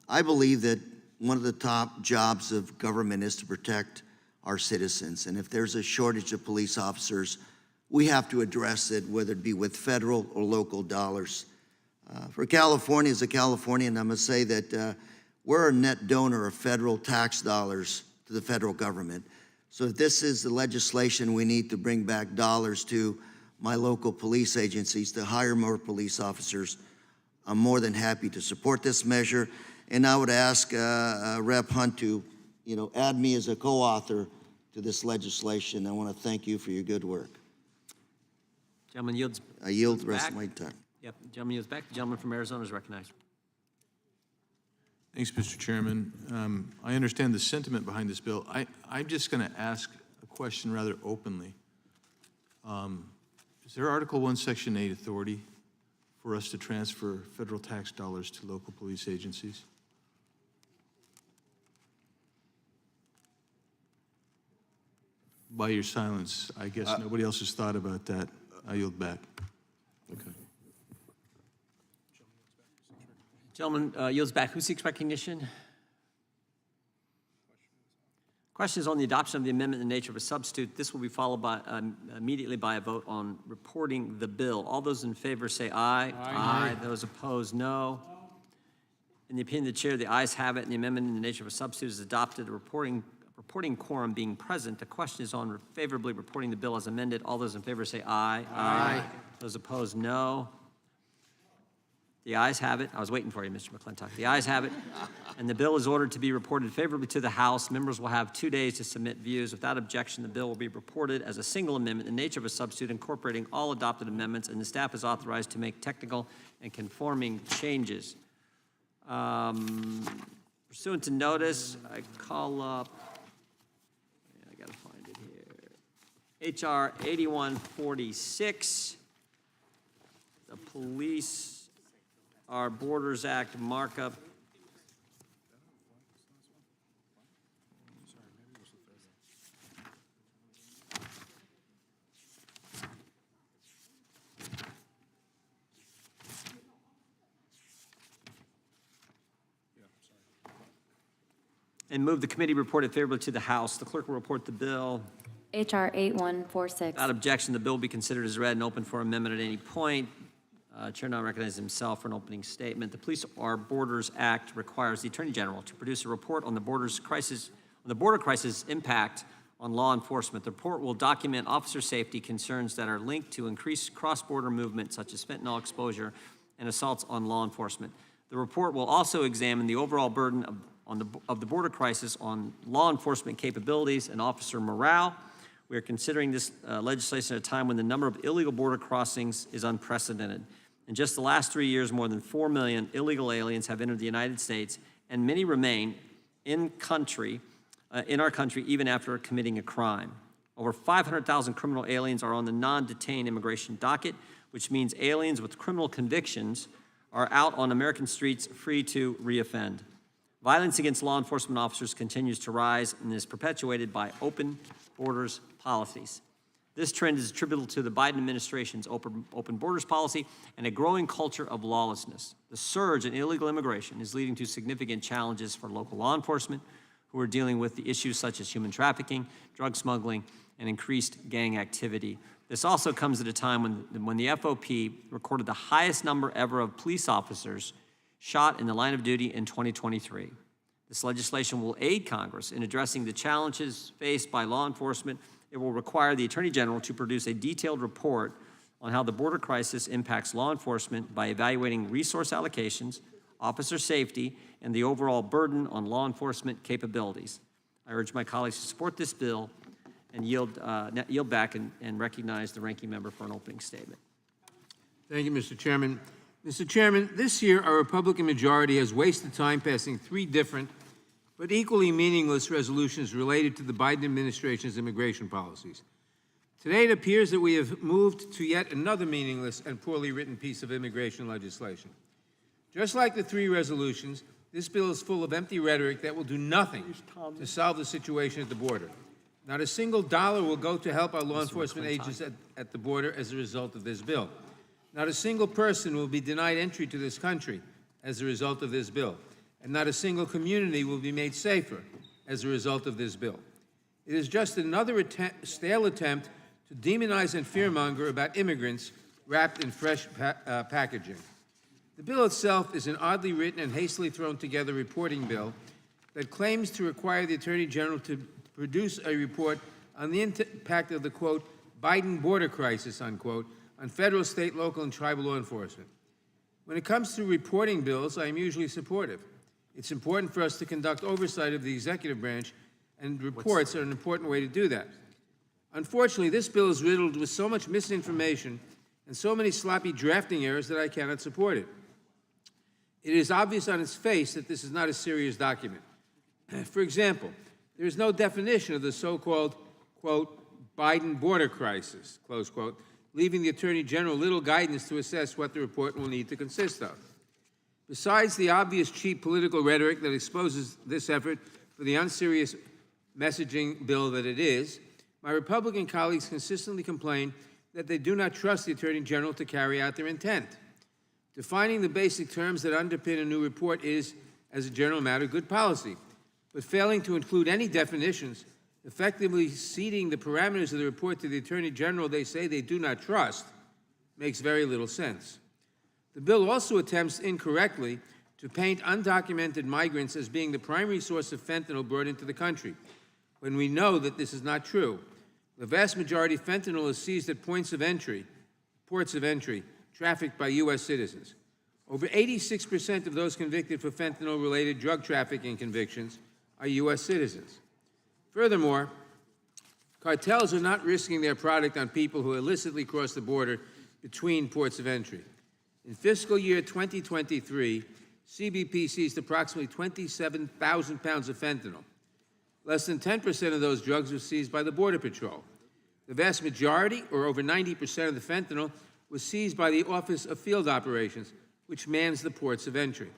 I believe that one of the top jobs of government is to protect our citizens. And if there's a shortage of police officers, we have to address it, whether it be with federal or local dollars. For California, as a Californian, I must say that we're a net donor of federal tax dollars to the federal government. So if this is the legislation we need to bring back dollars to my local police agencies to hire more police officers, I'm more than happy to support this measure. And I would ask Rep. Hunt to, add me as a co-author to this legislation. I want to thank you for your good work. Gentleman yields. I yield the rest of my time. Yep, gentleman yields back. The gentleman from Arizona is recognized. Thanks, Mr. Chairman. I understand the sentiment behind this bill. I'm just going to ask a question rather openly. Is there Article 1, Section 8 authority for us to transfer federal tax dollars to local police agencies? By your silence, I guess nobody else has thought about that. I yield back. Okay. Gentleman yields back. Who seeks recognition? Question is on the adoption of the amendment in the nature of a substitute. This will be followed by immediately by a vote on reporting the bill. All those in favor say aye. Aye. Those opposed, no. In the opinion of the chair, the ayes have it, and the amendment in the nature of a substitute is adopted. A reporting quorum being present, the question is on favorably reporting the bill as amended. All those in favor say aye. Aye. Those opposed, no. The ayes have it. I was waiting for you, Mr. McClintock. The ayes have it, and the bill is ordered to be reported favorably to the House. Members will have 2 days to submit views. Without objection, the bill will be reported as a single amendment in the nature of a substitute incorporating all adopted amendments, and the staff is authorized to make technical and conforming changes. Pursuant to notice, I call up, I gotta find it here, H.R. 8146, the Police Our Borders Act markup. And move the committee reported favorably to the House. The clerk will report the bill. HR 8146. Without objection, the bill will be considered as read and open for amendment at any point. Chair now recognizes himself for an opening statement. The Police Our Borders Act requires the Attorney General to produce a report on the border crisis impact on law enforcement. The report will document officer safety concerns that are linked to increased cross-border movement, such as fentanyl exposure and assaults on law enforcement. The report will also examine the overall burden of the border crisis on law enforcement capabilities and officer morale. We are considering this legislation at a time when the number of illegal border crossings is unprecedented. In just the last 3 years, more than 4 million illegal aliens have entered the United States, and many remain in our country even after committing a crime. Over 500,000 criminal aliens are on the non-detained immigration docket, which means aliens with criminal convictions are out on American streets free to reoffend. Violence against law enforcement officers continues to rise and is perpetuated by open borders policies. This trend is attributable to the Biden administration's open borders policy and a growing culture of lawlessness. The surge in illegal immigration is leading to significant challenges for local law enforcement, who are dealing with the issues such as human trafficking, drug smuggling, and increased gang activity. This also comes at a time when the FOP recorded the highest number ever of police officers shot in the line of duty in 2023. This legislation will aid Congress in addressing the challenges faced by law enforcement. It will require the Attorney General to produce a detailed report on how the border crisis impacts law enforcement by evaluating resource allocations, officer safety, and the overall burden on law enforcement capabilities. I urge my colleagues to support this bill and yield back and recognize the ranking member for an opening statement. Thank you, Mr. Chairman. Mr. Chairman, this year our Republican majority has wasted time passing 3 different but equally meaningless resolutions related to the Biden administration's immigration policies. Today it appears that we have moved to yet another meaningless and poorly written piece of immigration legislation. Just like the 3 resolutions, this bill is full of empty rhetoric that will do nothing to solve the situation at the border. Not a single dollar will go to help our law enforcement agents at the border as a result of this bill. Not a single person will be denied entry to this country as a result of this bill. And not a single community will be made safer as a result of this bill. It is just another stale attempt to demonize and fearmonger about immigrants wrapped in fresh packaging. The bill itself is an oddly written and hastily thrown together reporting bill that claims to require the Attorney General to produce a report on the impact of the, quote, Biden border crisis, unquote, on federal, state, local, and tribal law enforcement. When it comes to reporting bills, I am usually supportive. It's important for us to conduct oversight of the executive branch, and reports are an important way to do that. Unfortunately, this bill is riddled with so much misinformation and so many sloppy drafting errors that I cannot support it. It is obvious on its face that this is not a serious document. For example, there is no definition of the so-called, quote, Biden border crisis, close quote, leaving the Attorney General little guidance to assess what the report will need to consist of. Besides the obvious cheap political rhetoric that exposes this effort for the unserious messaging bill that it is, my Republican colleagues consistently complain that they do not trust the Attorney General to carry out their intent. Defining the basic terms that underpin a new report is, as a general matter, good policy. but failing to include any definitions, effectively ceding the parameters of the report to the Attorney General they say they do not trust, makes very little sense. The bill also attempts incorrectly to paint undocumented migrants as being the primary source of fentanyl brought into the country, when we know that this is not true. The vast majority of fentanyl is seized at ports of entry, trafficked by U.S. citizens. Over 86% of those convicted for fentanyl-related drug trafficking convictions are U.S. citizens. Furthermore, cartels are not risking their product on people who illicitly cross the border between ports of entry. In fiscal year 2023, CBP seized approximately 27,000 pounds of fentanyl. Less than 10% of those drugs were seized by the Border Patrol. The vast majority, or over 90% of the fentanyl, was seized by the Office of Field Operations, which mans the ports of entry.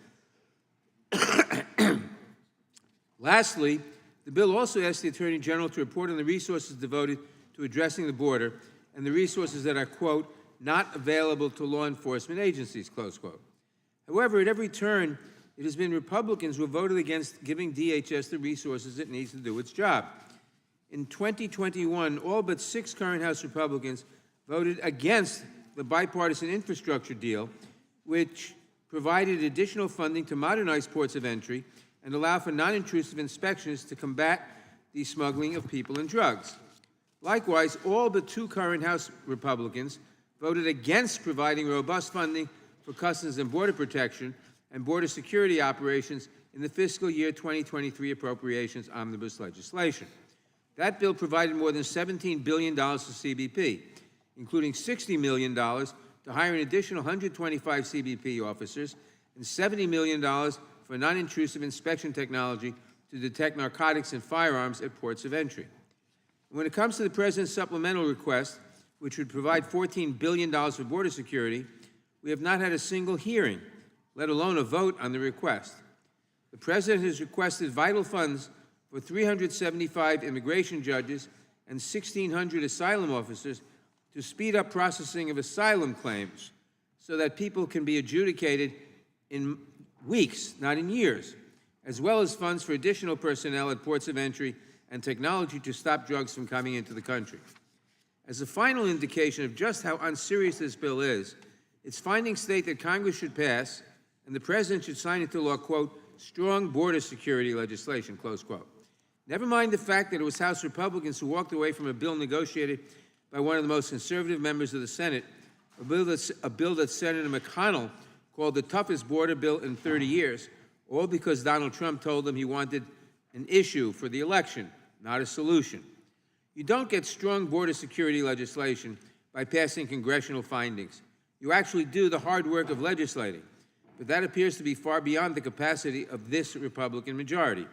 Lastly, the bill also asks the Attorney General to report on the resources devoted to addressing the border and the resources that are, quote, not available to law enforcement agencies, close quote. However, at every turn, it has been Republicans who have voted against giving DHS the resources it needs to do its job. In 2021, all but 6 current House Republicans voted against the bipartisan infrastructure deal, which provided additional funding to modernize ports of entry and allow for non-intrusive inspections to combat the smuggling of people and drugs. Likewise, all but 2 current House Republicans voted against providing robust funding for Customs and Border Protection and border security operations in the fiscal year 2023 appropriations omnibus legislation. That bill provided more than $17 billion to CBP, including $60 million to hire an additional 125 CBP officers and $70 million for non-intrusive inspection technology to detect narcotics and firearms at ports of entry. When it comes to the President's supplemental request, which would provide $14 billion for border security, we have not had a single hearing, let alone a vote on the request. The President has requested vital funds for 375 immigration judges and 1,600 asylum officers to speed up processing of asylum claims so that people can be adjudicated in weeks, not in years, as well as funds for additional personnel at ports of entry and technology to stop drugs from coming into the country. As a final indication of just how unserious this bill is, its findings state that Congress should pass and the President should sign into law, quote, strong border security legislation, close quote. Never mind the fact that it was House Republicans who walked away from a bill negotiated by one of the most conservative members of the Senate, a bill that Senator McConnell called the toughest border bill in 30 years, all because Donald Trump told them he wanted an issue for the election, not a solution. You don't get strong border security legislation by passing congressional findings. You actually do the hard work of legislating, but that appears to be far beyond the capacity of this Republican majority.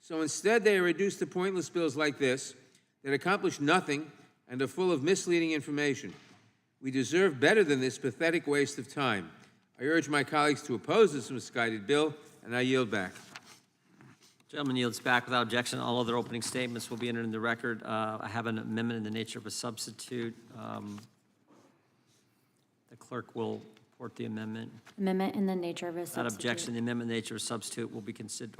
So instead, they are reduced to pointless bills like this that accomplish nothing and are full of misleading information. We deserve better than this pathetic waste of time. I urge my colleagues to oppose this misguided bill, and I yield back. Gentleman yields back without objection. All other opening statements will be entered in the record. I have an amendment in the nature of a substitute. The clerk will report the amendment. Amendment in the nature of a substitute. Without objection, the amendment in the nature of a substitute will be considered,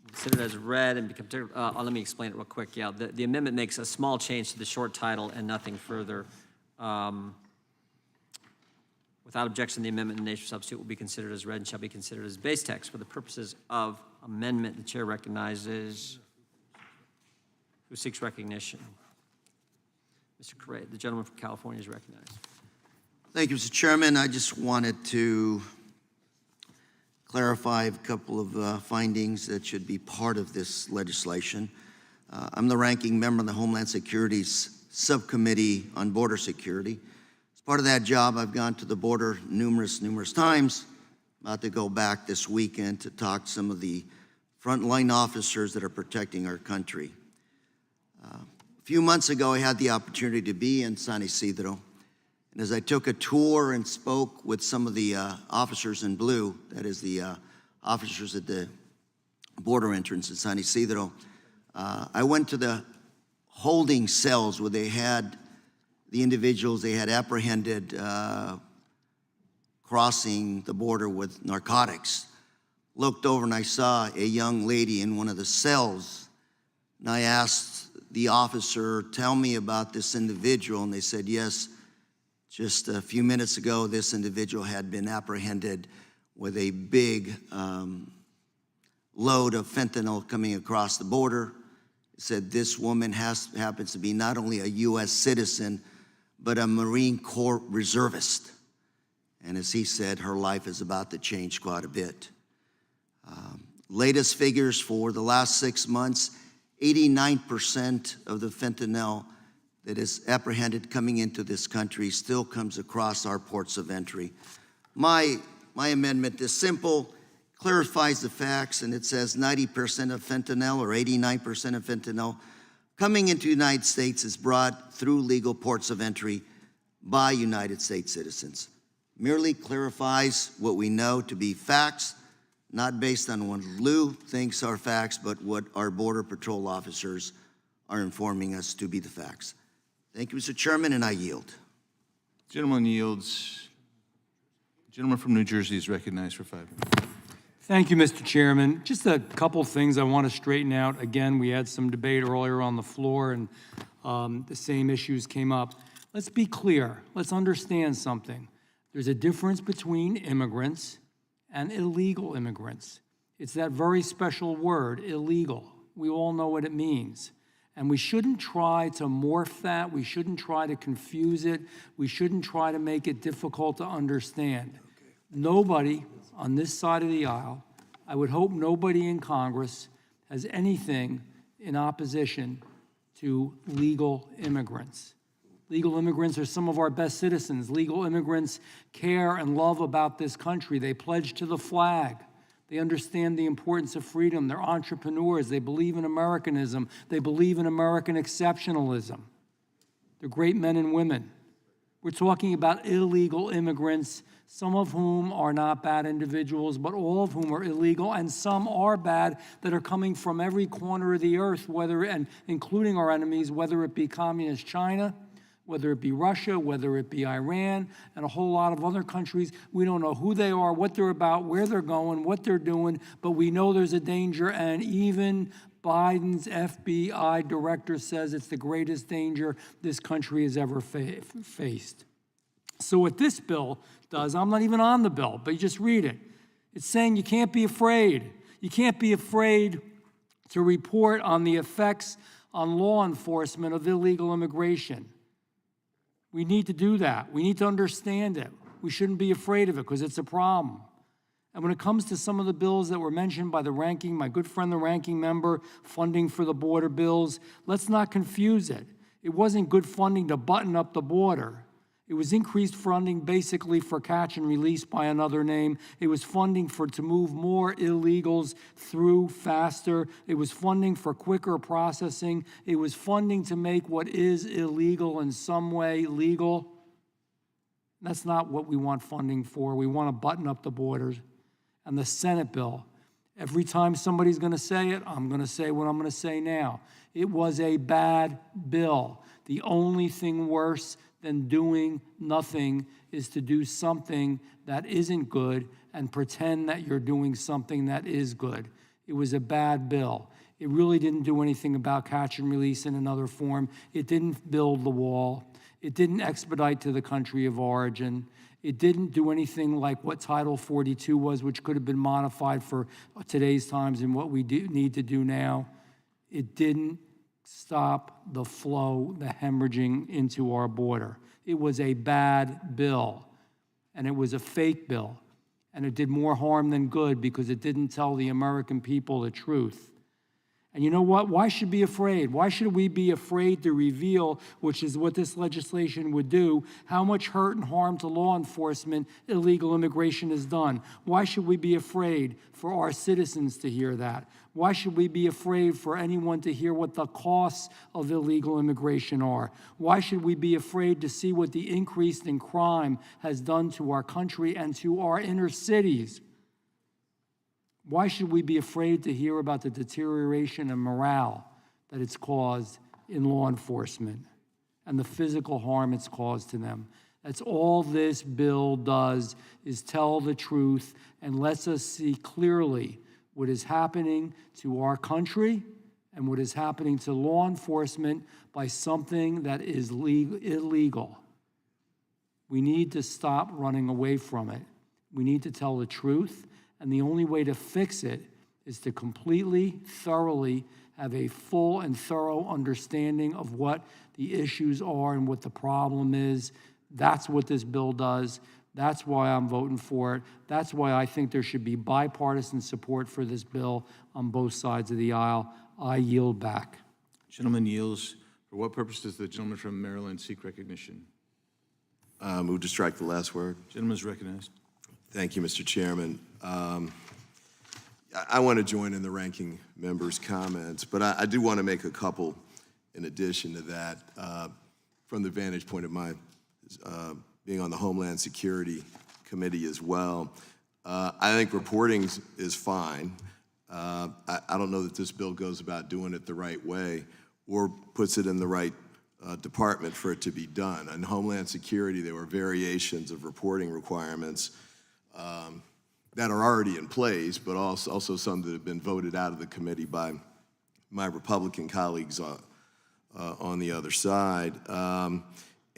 considered as read and be considered, let me explain it real quick. Yeah, the amendment makes a small change to the short title and nothing further. Without objection, the amendment in the nature of substitute will be considered as read and shall be considered as base text. For the purposes of amendment, the chair recognizes who seeks recognition. Mr. Correa, the gentleman from California is recognized. Thank you, Mr. Chairman. I just wanted to clarify a couple of findings that should be part of this legislation. I'm the ranking member of the Homeland Security's Subcommittee on Border Security. As part of that job, I've gone to the border numerous times. I'm about to go back this weekend to talk to some of the frontline officers that are protecting our country. A few months ago, I had the opportunity to be in San Isidro. And as I took a tour and spoke with some of the officers in blue, that is the officers at the border entrance in San Isidro, I went to the holding cells where they had the individuals they had apprehended crossing the border with narcotics. looked over and I saw a young lady in one of the cells. And I asked the officer, tell me about this individual. And they said, yes, just a few minutes ago, this individual had been apprehended with a big load of fentanyl coming across the border. It said this woman happens to be not only a U.S. citizen, but a Marine Corps reservist. And as he said, her life is about to change quite a bit. Latest figures for the last 6 months, 89% of the fentanyl that is apprehended coming into this country still comes across our ports of entry. My amendment is simple, clarifies the facts, and it says 90% of fentanyl or 89% of fentanyl coming into the United States is brought through legal ports of entry by United States citizens. Merely clarifies what we know to be facts, not based on what Lou thinks are facts, but what our Border Patrol officers are informing us to be the facts. Thank you, Mr. Chairman, and I yield. Gentleman yields. Gentleman from New Jersey is recognized for 5 minutes. Thank you, Mr. Chairman. Just a couple things I want to straighten out. Again, we had some debate earlier on the floor, and the same issues came up. Let's be clear. Let's understand something. There's a difference between immigrants and illegal immigrants. It's that very special word, illegal. We all know what it means. And we shouldn't try to morph that. We shouldn't try to confuse it. We shouldn't try to make it difficult to understand. Nobody on this side of the aisle, I would hope nobody in Congress, has anything in opposition to legal immigrants. Legal immigrants are some of our best citizens. Legal immigrants care and love about this country. They pledge to the flag. They understand the importance of freedom. They're entrepreneurs. They believe in Americanism. They believe in American exceptionalism. They're great men and women. We're talking about illegal immigrants, some of whom are not bad individuals, but all of whom are illegal, and some are bad that are coming from every corner of the earth, and including our enemies, whether it be communist China, whether it be Russia, whether it be Iran, and a whole lot of other countries. We don't know who they are, what they're about, where they're going, what they're doing, but we know there's a danger, and even Biden's FBI director says it's the greatest danger this country has ever faced. So what this bill does, I'm not even on the bill, but you just read it. It's saying you can't be afraid. You can't be afraid to report on the effects on law enforcement of illegal immigration. We need to do that. We need to understand it. We shouldn't be afraid of it because it's a problem. And when it comes to some of the bills that were mentioned by my good friend, the ranking member, funding for the border bills, let's not confuse it. It wasn't good funding to button up the border. It was increased funding basically for catch and release by another name. It was funding to move more illegals through faster. It was funding for quicker processing. It was funding to make what is illegal in some way legal. That's not what we want funding for. We want to button up the borders. And the Senate bill, every time somebody's going to say it, I'm going to say what I'm going to say now. It was a bad bill. The only thing worse than doing nothing is to do something that isn't good and pretend that you're doing something that is good. It was a bad bill. It really didn't do anything about catch and release in another form. It didn't build the wall. It didn't expedite to the country of origin. It didn't do anything like what Title 42 was, which could have been modified for today's times and what we need to do now. It didn't stop the flow, the hemorrhaging into our border. It was a bad bill, and it was a fake bill, and it did more harm than good because it didn't tell the American people the truth. And you know what? Why should we be afraid? Why should we be afraid to reveal, which is what this legislation would do, how much hurt and harm to law enforcement illegal immigration has done? Why should we be afraid for our citizens to hear that? Why should we be afraid for anyone to hear what the costs of illegal immigration are? Why should we be afraid to see what the increase in crime has done to our country and to our inner cities? Why should we be afraid to hear about the deterioration in morale that it's caused in law enforcement and the physical harm it's caused to them? That's all this bill does, is tell the truth and lets us see clearly what is happening to our country and what is happening to law enforcement by something that is illegal. We need to stop running away from it. We need to tell the truth, and the only way to fix it is to completely, thoroughly have a full and thorough understanding of what the issues are and what the problem is. That's what this bill does. That's why I'm voting for it. That's why I think there should be bipartisan support for this bill on both sides of the aisle. I yield back. Gentleman yields. For what purpose does the gentleman from Maryland seek recognition? Move to strike the last word. Gentleman is recognized. Thank you, Mr. Chairman. I want to join in the ranking member's comments, but I do want to make a couple in addition to that from the vantage point of my being on the Homeland Security Committee as well. I think reporting is fine. I don't know that this bill goes about doing it the right way or puts it in the right department for it to be done. In Homeland Security, there were variations of reporting requirements that are already in place, but also some that have been voted out of the committee by my Republican colleagues on the other side.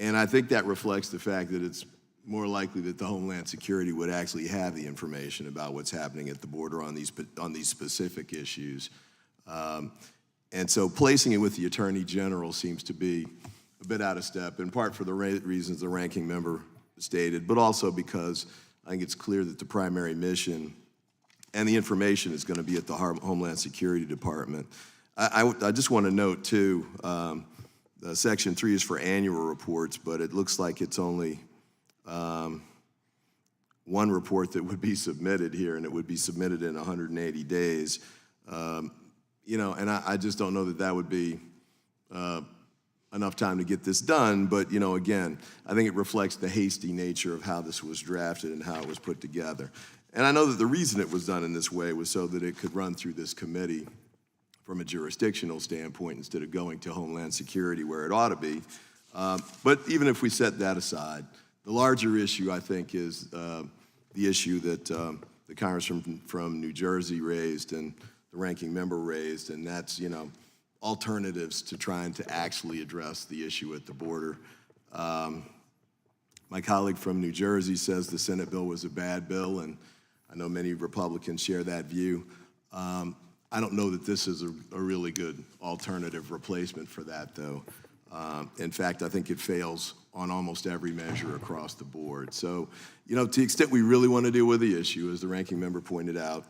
And I think that reflects the fact that it's more likely that the Homeland Security would actually have the information about what's happening at the border on these specific issues. And so placing it with the Attorney General seems to be a bit out of step, in part for the reasons the ranking member stated, but also because I think it's clear that the primary mission and the information is going to be at the Homeland Security Department. I just want to note, too, Section 3 is for annual reports, but it looks like it's only one report that would be submitted here, and it would be submitted in 180 days. You know, and I just don't know that that would be enough time to get this done, but, you know, again, I think it reflects the hasty nature of how this was drafted and how it was put together. And I know that the reason it was done in this way was so that it could run through this committee from a jurisdictional standpoint instead of going to Homeland Security where it ought to be. But even if we set that aside, the larger issue, I think, is the issue that the Congressman from New Jersey raised and the ranking member raised, and that's, you know, alternatives to trying to actually address the issue at the border. My colleague from New Jersey says the Senate bill was a bad bill, and I know many Republicans share that view. I don't know that this is a really good alternative replacement for that, though. In fact, I think it fails on almost every measure across the board. So, you know, to the extent we really want to deal with the issue, as the ranking member pointed out,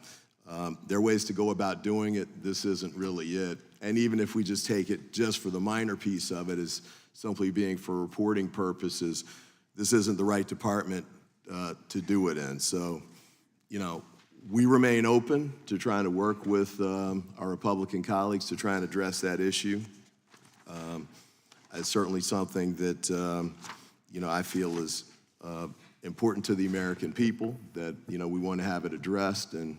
there are ways to go about doing it. This isn't really it. And even if we just take it just for the minor piece of it as simply being for reporting purposes, this isn't the right department to do it in. So, you know, we remain open to trying to work with our Republican colleagues to try and address that issue. It's certainly something that, you know, I feel is important to the American people, that, you know, we want to have it addressed, and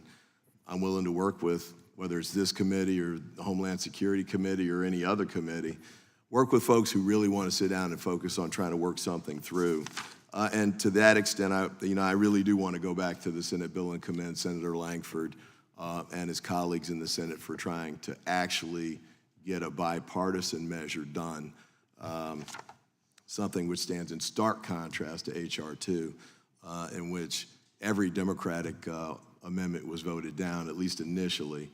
I'm willing to work with, whether it's this committee or the Homeland Security Committee or any other committee, work with folks who really want to sit down and focus on trying to work something through. And to that extent, I really do want to go back to the Senate bill and commend Senator Langford and his colleagues in the Senate for trying to actually get a bipartisan measure done, something which stands in stark contrast to H.R. 2, in which every Democratic amendment was voted down, at least initially.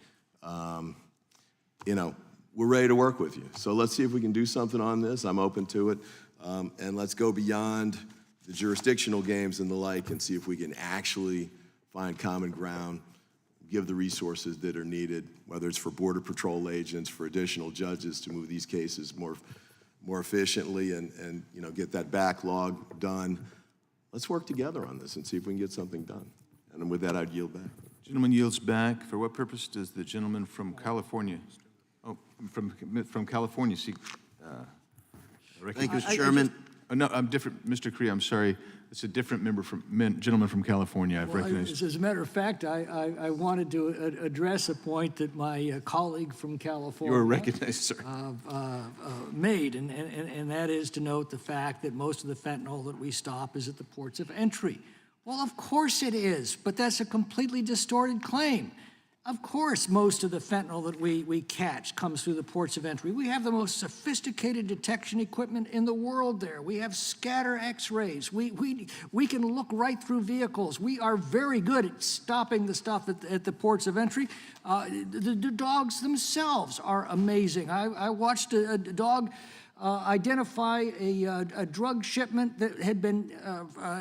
You know, we're ready to work with you. So let's see if we can do something on this. I'm open to it. And let's go beyond the jurisdictional games and the like and see if we can actually find common ground, give the resources that are needed, whether it's for Border Patrol agents, for additional judges to move these cases more efficiently and you know, get that backlog done. Let's work together on this and see if we can get something done. And with that, I'd yield back. Gentleman yields back. For what purpose does the gentleman from California, from California seek Thank you, Mr. Chairman. No, I'm different, Mr. Korea, I'm sorry. It's a different gentleman from California, I've recognized. As a matter of fact, I wanted to address a point that my colleague from California. You are recognized, sir. Made, and that is to note the fact that most of the fentanyl that we stop is at the ports of entry. Well, of course it is, but that's a completely distorted claim. Of course, most of the fentanyl that we catch comes through the ports of entry. We have the most sophisticated detection equipment in the world there. We have scatter X-rays. We can look right through vehicles. We are very good at stopping the stuff at the ports of entry. The dogs themselves are amazing. I watched a dog identify a drug shipment that had been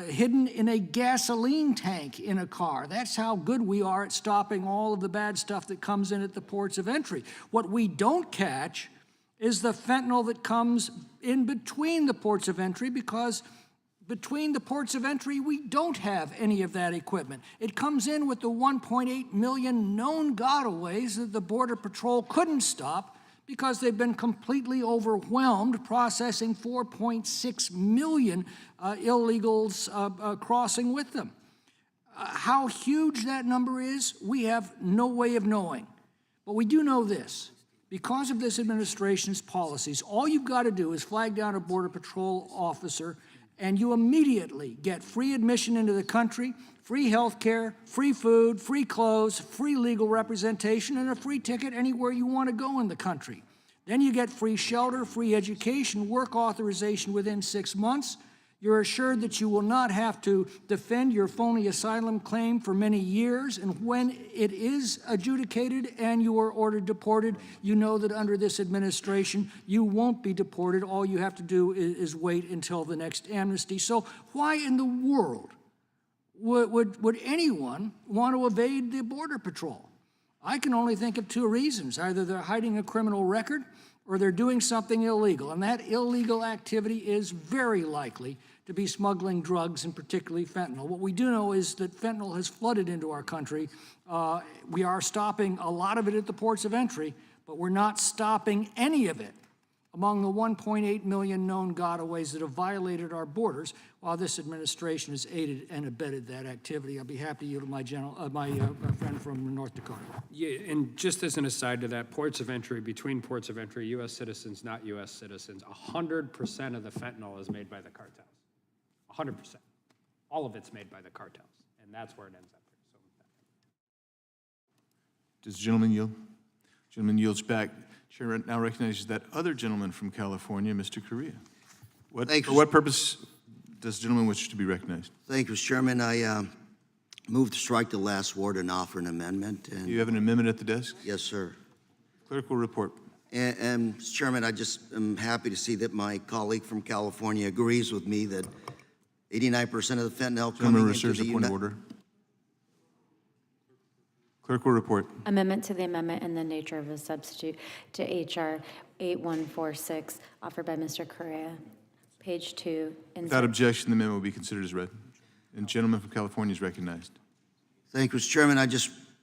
hidden in a gasoline tank in a car. That's how good we are at stopping all of the bad stuff that comes in at the ports of entry. What we don't catch is the fentanyl that comes in between the ports of entry, because between the ports of entry, we don't have any of that equipment. It comes in with the 1.8 million known gotaways that the Border Patrol couldn't stop because they've been completely overwhelmed processing 4.6 million illegals crossing with them. How huge that number is, we have no way of knowing. But we do know this. Because of this administration's policies, all you've got to do is flag down a Border Patrol officer and you immediately get free admission into the country, free health care, free food, free clothes, free legal representation, and a free ticket anywhere you want to go in the country. Then you get free shelter, free education, work authorization within 6 months. You're assured that you will not have to defend your phony asylum claim for many years, and when it is adjudicated and you are ordered deported, you know that under this administration, you won't be deported. All you have to do is wait until the next amnesty. So why in the world would anyone want to evade the Border Patrol? I can only think of two reasons. Either they're hiding a criminal record or they're doing something illegal, and that illegal activity is very likely to be smuggling drugs, and particularly fentanyl. What we do know is that fentanyl has flooded into our country. We are stopping a lot of it at the ports of entry, but we're not stopping any of it among the 1.8 million known gotaways that have violated our borders, while this administration has aided and abetted that activity. I'll be happy to yield to my friend from North Dakota. Yeah, and just as an aside to that, ports of entry, between ports of entry, U.S. citizens, not U.S. citizens, 100% of the fentanyl is made by the cartels. 100%. All of it's made by the cartels, and that's where it ends up. So, Does the gentleman yield? Gentleman yields back. Chair now recognizes that other gentleman from California, Mr. Correa. For what purpose does the gentleman wish to be recognized? Thank you, Mr. Chairman. I move to strike the last word and offer an amendment. Do you have an amendment at the desk? Yes, sir. Clerk will report. And Mr. Chairman, I just am happy to see that my colleague from California agrees with me that 89% of the fentanyl coming into the point of order. Clerk will report. Amendment to the amendment in the nature of a substitute to H.R. 8146, offered by Mr. Correa. Page 2. Without objection, the amendment will be considered as read. And gentleman from California is recognized. Thank you, Mr. Chairman.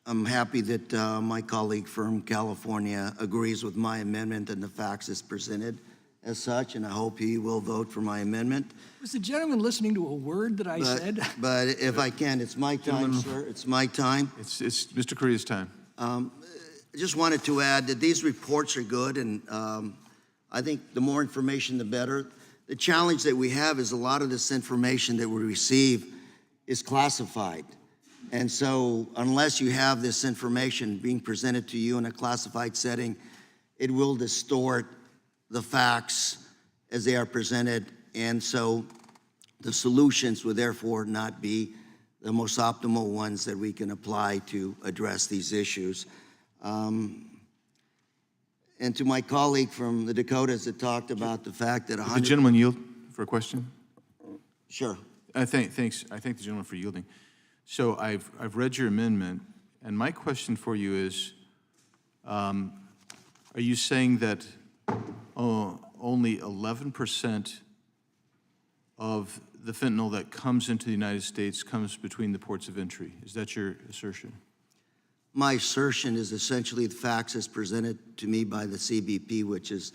I'm happy that my colleague from California agrees with my amendment and the facts as presented as such, and I hope he will vote for my amendment. Was the gentleman listening to a word that I said? But if I can, it's my time, sir. It's my time. It's Mr. Correa's time. I just wanted to add that these reports are good, and I think the more information, the better. The challenge that we have is a lot of this information that we receive is classified. And so unless you have this information being presented to you in a classified setting, it will distort the facts as they are presented. And so the solutions would therefore not be the most optimal ones that we can apply to address these issues. And to my colleague from the Dakotas that talked about the fact that Would the gentleman yield for a question? Sure. Thanks. I thank the gentleman for yielding. So I've read your amendment, and my question for you is, are you saying that only 11% of the fentanyl that comes into the United States comes between the ports of entry? Is that your assertion? My assertion is essentially the facts as presented to me by the CBP, which is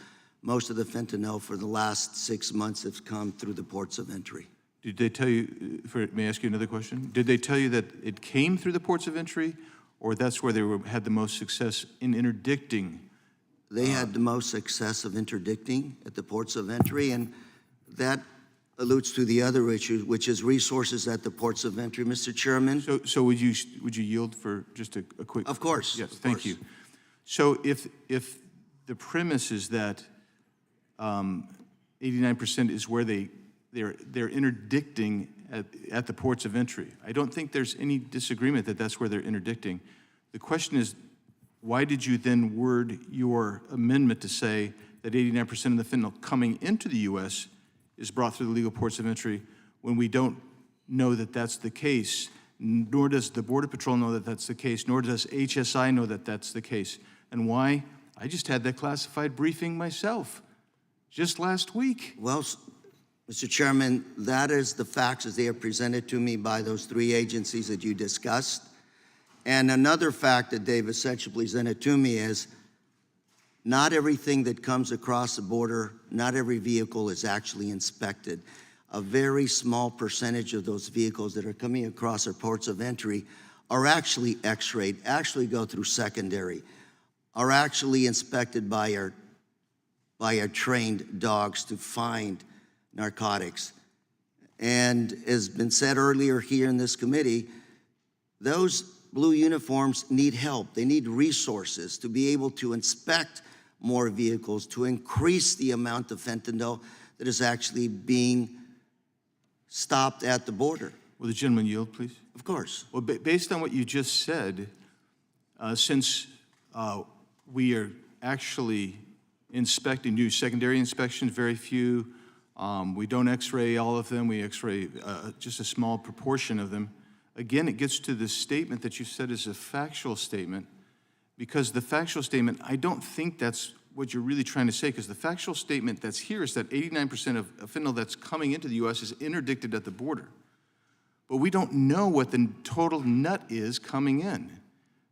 most of the fentanyl for the last 6 months has come through the ports of entry. Did they tell you, may I ask you another question? Did they tell you that it came through the ports of entry, or that's where they had the most success in interdicting? They had the most success of interdicting at the ports of entry, and that alludes to the other issue, which is resources at the ports of entry, Mr. Chairman. So would you yield for just a quick? Of course. Yes, of thank course. you. So if the premise is that 89% is where they're interdicting at the ports of entry, I don't think there's any disagreement that that's where they're interdicting. The question is, why did you then word your amendment to say that 89% of the fentanyl coming into the U.S. is brought through the legal ports of entry when we don't know that that's the case, nor does the Border Patrol know that that's the case, nor does HSI know that that's the case? And why? I just had that classified briefing myself just last week. Well, Mr. Chairman, that is the facts as they are presented to me by those three agencies that you discussed. And another fact that they've essentially presented to me is not everything that comes across the border, not every vehicle is actually inspected. A very small percentage of those vehicles that are coming across our ports of entry are actually x-rayed, actually go through secondary, are actually inspected by our trained dogs to find narcotics. And as been said earlier here in this committee, those blue uniforms need help. They need resources to be able to inspect more vehicles, to increase the amount of fentanyl that is actually being stopped at the border. Will the gentleman yield, please? Of course. Well, based on what you just said, since we are actually inspecting, do secondary inspections, very few. We don't x-ray all of them. We x-ray just a small proportion of them. Again, it gets to the statement that you said is a factual statement, because the factual statement, I don't think that's what you're really trying to say, because the factual statement that's here is that 89% of fentanyl that's coming into the U.S. is interdicted at the border. But we don't know what the total nut is coming in.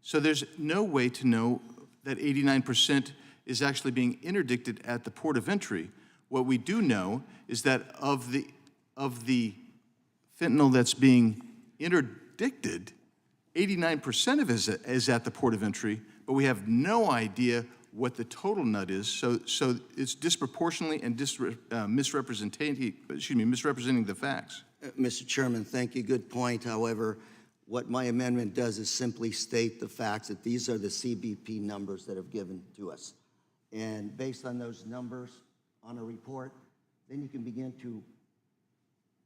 So there's no way to know that 89% is actually being interdicted at the port of entry. What we do know is that of the fentanyl that's being interdicted, 89% of it is at the port of entry, but we have no idea what the total nut is. So it's disproportionately and misrepresenting the facts. Mr. Chairman, thank you. Good point. However, what my amendment does is simply state the facts that these are the CBP numbers that have given to us. And based on those numbers on a report, then you can begin to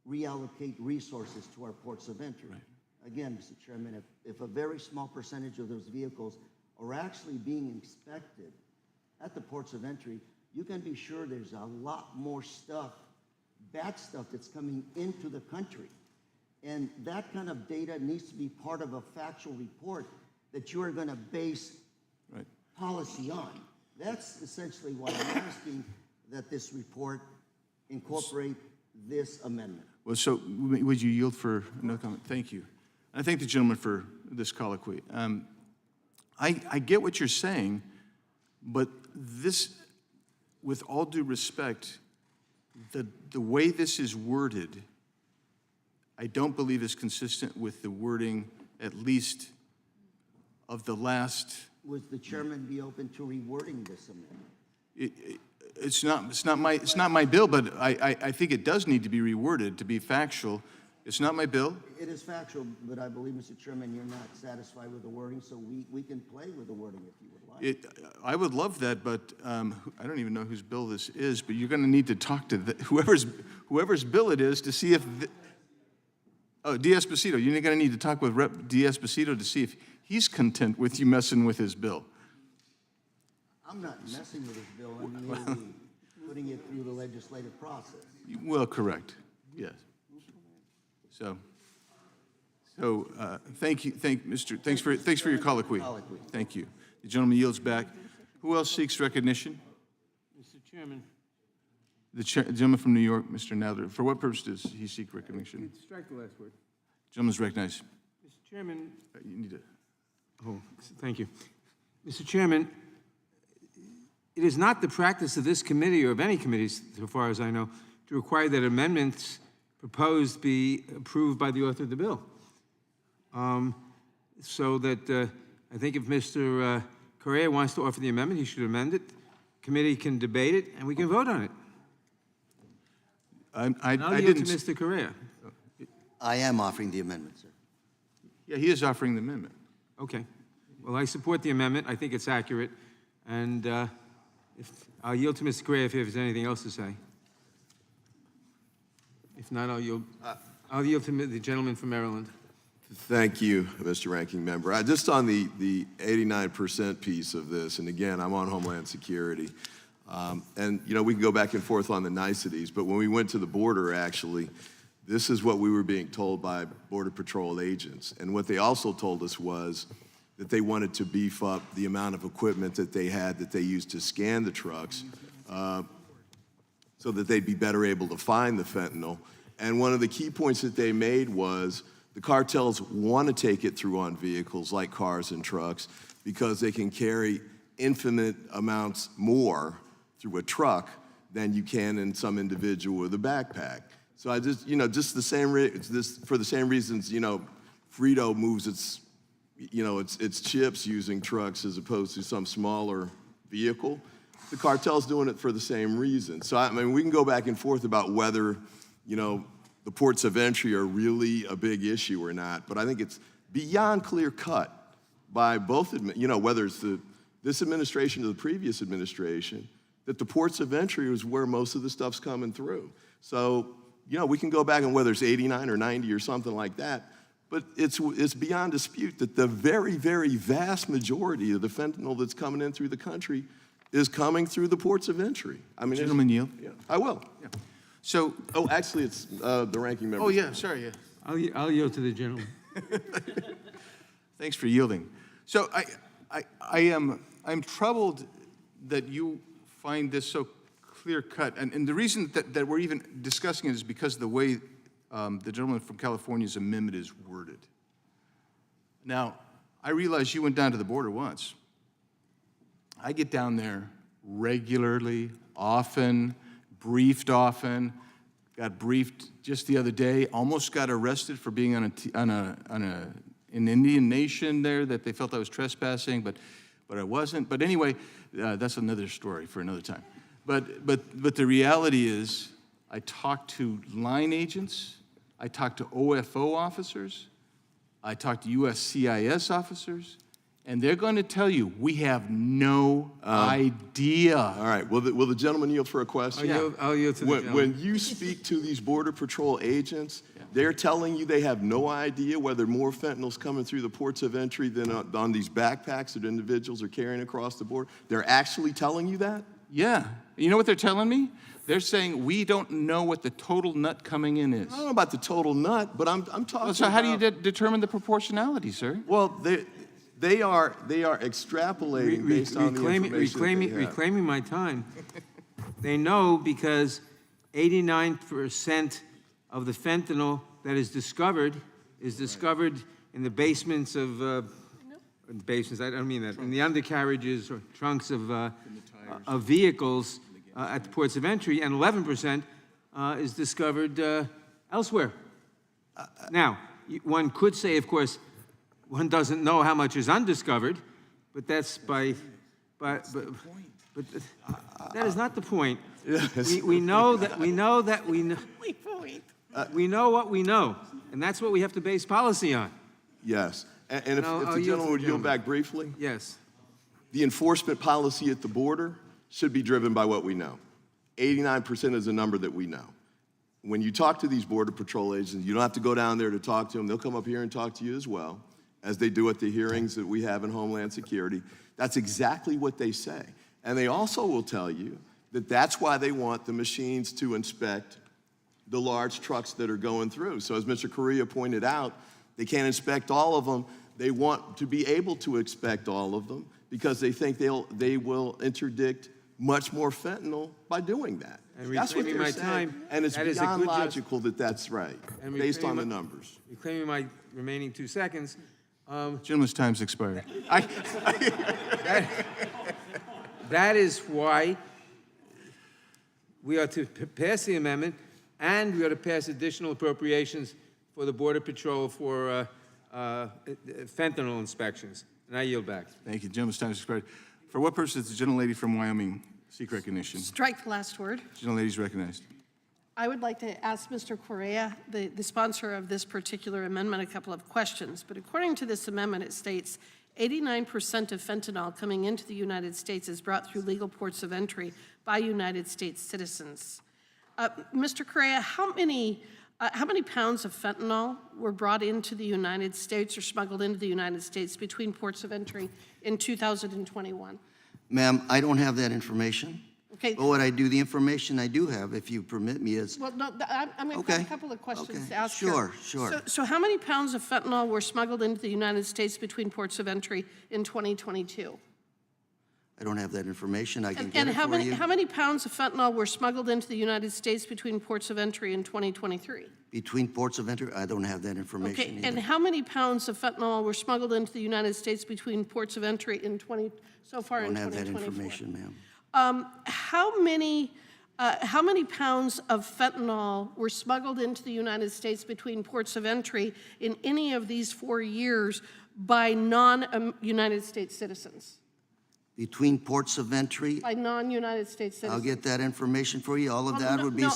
reallocate resources to our ports of entry. Right. Again, Mr. Chairman, if a very small percentage of those vehicles are actually being inspected at the ports of entry, you can be sure there's a lot more stuff, bad stuff that's coming into the country. And that kind of data needs to be part of a factual report that you are going to base policy on. That's essentially why I'm asking that this report incorporate this amendment. Well, so would you yield for another comment? Thank you. I thank the gentleman for this colloquy. I get what you're saying, but this, with all due respect, the way this is worded, I don't believe is consistent with the wording, at least of the last. Would the chairman be open to rewording this amendment? It's not my bill, but I think it does need to be reworded to be factual. It's not my bill. It is factual, but I believe, Mr. Chairman, you're not satisfied with the wording, so we can play with the wording if you would like. I would love that, but I don't even know whose bill this is, but you're going to need to talk to whoever's bill it is to see if, D'Esposito, you're going to need to talk with Rep. D'Esposito to see if he's content with you messing with his bill. I'm not messing with his bill, I'm merely putting it through the legislative process. Well, correct, yes. So thank you, thanks for your colloquy. Thank you. The gentleman yields back. Who else seeks recognition? Mr. Chairman. The gentleman from New York, Mr. Nadler. For what purpose does he seek recognition? Strike the last word. Gentleman's recognized. Mr. Chairman. You need to. Oh, thank you. Mr. Chairman, it is not the practice of this committee or of any committees, so far as I know, to require that amendments proposed be approved by the author of the bill. So that I think if Mr. Correa wants to offer the amendment, he should amend it. Committee can debate it, and we can vote on it. I I'll yield to didn't, Mr. Correa. I am offering the amendment, sir. yeah, he is offering the amendment. Okay. Well, I support the amendment. I think it's accurate. And I'll yield to Mr. Correa if he has anything else to say. If not, I'll yield to the gentleman from Maryland. Thank you, Mr. Ranking Member. Just on the 89% piece of this, and again, I'm on Homeland Security, and you know, we can go back and forth on the niceties, but when we went to the border, actually, this is what we were being told by Border Patrol agents. And what they also told us was that they wanted to beef up the amount of equipment that they had that they used to scan the trucks so that they'd be better able to find the fentanyl. And one of the key points that they made was the cartels want to take it through on vehicles like cars and trucks because they can carry infinite amounts more through a truck than you can in some individual with a backpack. So I just, you know, just the same for the same reasons, you know, Frito moves its, you know, its chips using trucks as opposed to some smaller vehicle. The cartel's doing it for the same reason. So I mean, we can go back and forth about whether, you know, the ports of entry are really a big issue or not, but I think it's beyond clear cut by both, you know, whether it's this administration or the previous administration, that the ports of entry is where most of the stuff's coming through. So, you know, we can go back and whether it's 89 or 90 or something like that, but it's beyond dispute that the very, very vast majority of the fentanyl that's coming in through the country is coming through the ports of entry. I mean, Gentleman yield. yeah, I will. Yeah. So, Oh, actually, it's the ranking member. oh yeah, sorry, yeah. I'll yield to the gentleman. Thanks for yielding. So I'm troubled that you find this so clear cut, and the reason that we're even discussing it is because of the way the gentleman from California's amendment is worded. Now, I realize you went down to the border once. I get down there regularly, often, briefed often, got briefed just the other day, almost got arrested for being on an Indian nation there that they felt I was trespassing, but I wasn't. But anyway, that's another story for another time. But the reality is, I talked to line agents, I talked to OFO officers, I talked to USCIS officers, and they're going to tell you, we have no idea. All right, will the gentleman yield for a question? I'll yield to the gentleman. When you speak to these Border Patrol agents, they're telling you they have no idea whether more fentanyl's coming through the ports of entry than on these backpacks that individuals are carrying across the border. They're actually telling you that? Yeah. You know what they're telling me? They're saying, we don't know what the total nut coming in is. I don't know about the total nut, but I'm talking Well, so how do you about- determine the proportionality, sir? Well, they are extrapolating based on the information that they have. Reclaiming my time. They know because 89% of the fentanyl that is discovered in the basements of, basements, I don't mean that, in the undercarriages or trunks of vehicles at the ports of entry, and 11% is discovered elsewhere. Now, one could say, of course, one doesn't know how much is undiscovered, but that's but that is not the point. We know what we know, and that's what we have to base policy on. Yes. And if I'll the yield to gentleman the would yield gentleman. back briefly, Yes. the enforcement policy at the border should be driven by what we know. 89% is a number that we know. When you talk to these Border Patrol agents, you don't have to go down there to talk to them. They'll come up here and talk to you as well, as they do at the hearings that we have in Homeland Security. That's exactly what they say. And they also will tell you that that's why they want the machines to inspect the large trucks that are going through. So as Mr. Correa pointed out, they can't inspect all of them. They want to be able to inspect all of them because they think they will interdict much more fentanyl by doing that. And That's what reclaiming they're my saying. time, And it's that is a beyond good logical that that's right, And based on the reclaiming numbers. Reclaiming my remaining 2 seconds. Gentleman's time's expired. that is why we are to pass the amendment, and we are to pass additional appropriations for the Border Patrol for fentanyl inspections. And I yield back. Thank you. Gentleman's time is expired. For what purpose does the gentlelady from Wyoming seek recognition? Strike the last word. Gentlelady is recognized. I would like to ask Mr. Correa, the sponsor of this particular amendment, a couple of questions. But according to this amendment, it states 89% of fentanyl coming into the United States is brought through legal ports of entry by United States citizens. Mr. Correa, how many pounds of fentanyl were brought into the United States or smuggled into the United States between ports of entry in 2021? Ma'am, I don't have that information. Okay. But what I do, the information I do have, if you permit me, is, Well, no, I'm going to have a couple of questions to ask sure, here. sure. So how many pounds of fentanyl were smuggled into the United States between ports of entry in 2022? I don't have that information. I can And, get and it how for many you. how many pounds of fentanyl were smuggled into the United States between ports of entry in 2023? Between ports of entry, I don't have that information Okay, either. and how many pounds of fentanyl were smuggled into the United States between ports of entry so far I in don't have that 2024? information, ma'am. How many pounds of fentanyl were smuggled into the United States between ports of entry in any of these 4 years by non-United States citizens? Between ports of entry, By non-United States citizens? I'll get that information for you. All of that would be no,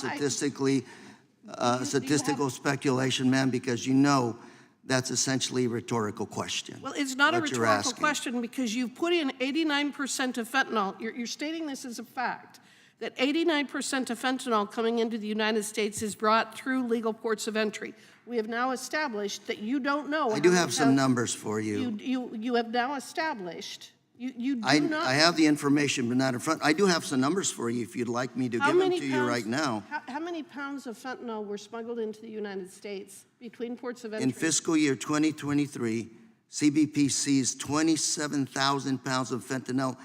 statistical speculation, ma'am, because you know that's essentially a rhetorical question. Well, it's not a what you're rhetorical asking. question because you've put in 89% of fentanyl. You're stating this as a fact, that 89% of fentanyl coming into the United States is brought through legal ports of entry. We have now established that you don't know. I do have some numbers for you. You have now established, you do I not. have the information, but not in front. I do have some numbers for you if you'd like me to give them to you right now. How many pounds of fentanyl were smuggled into the United States between ports of entry? In fiscal year 2023, CBP seized 27,000 pounds of fentanyl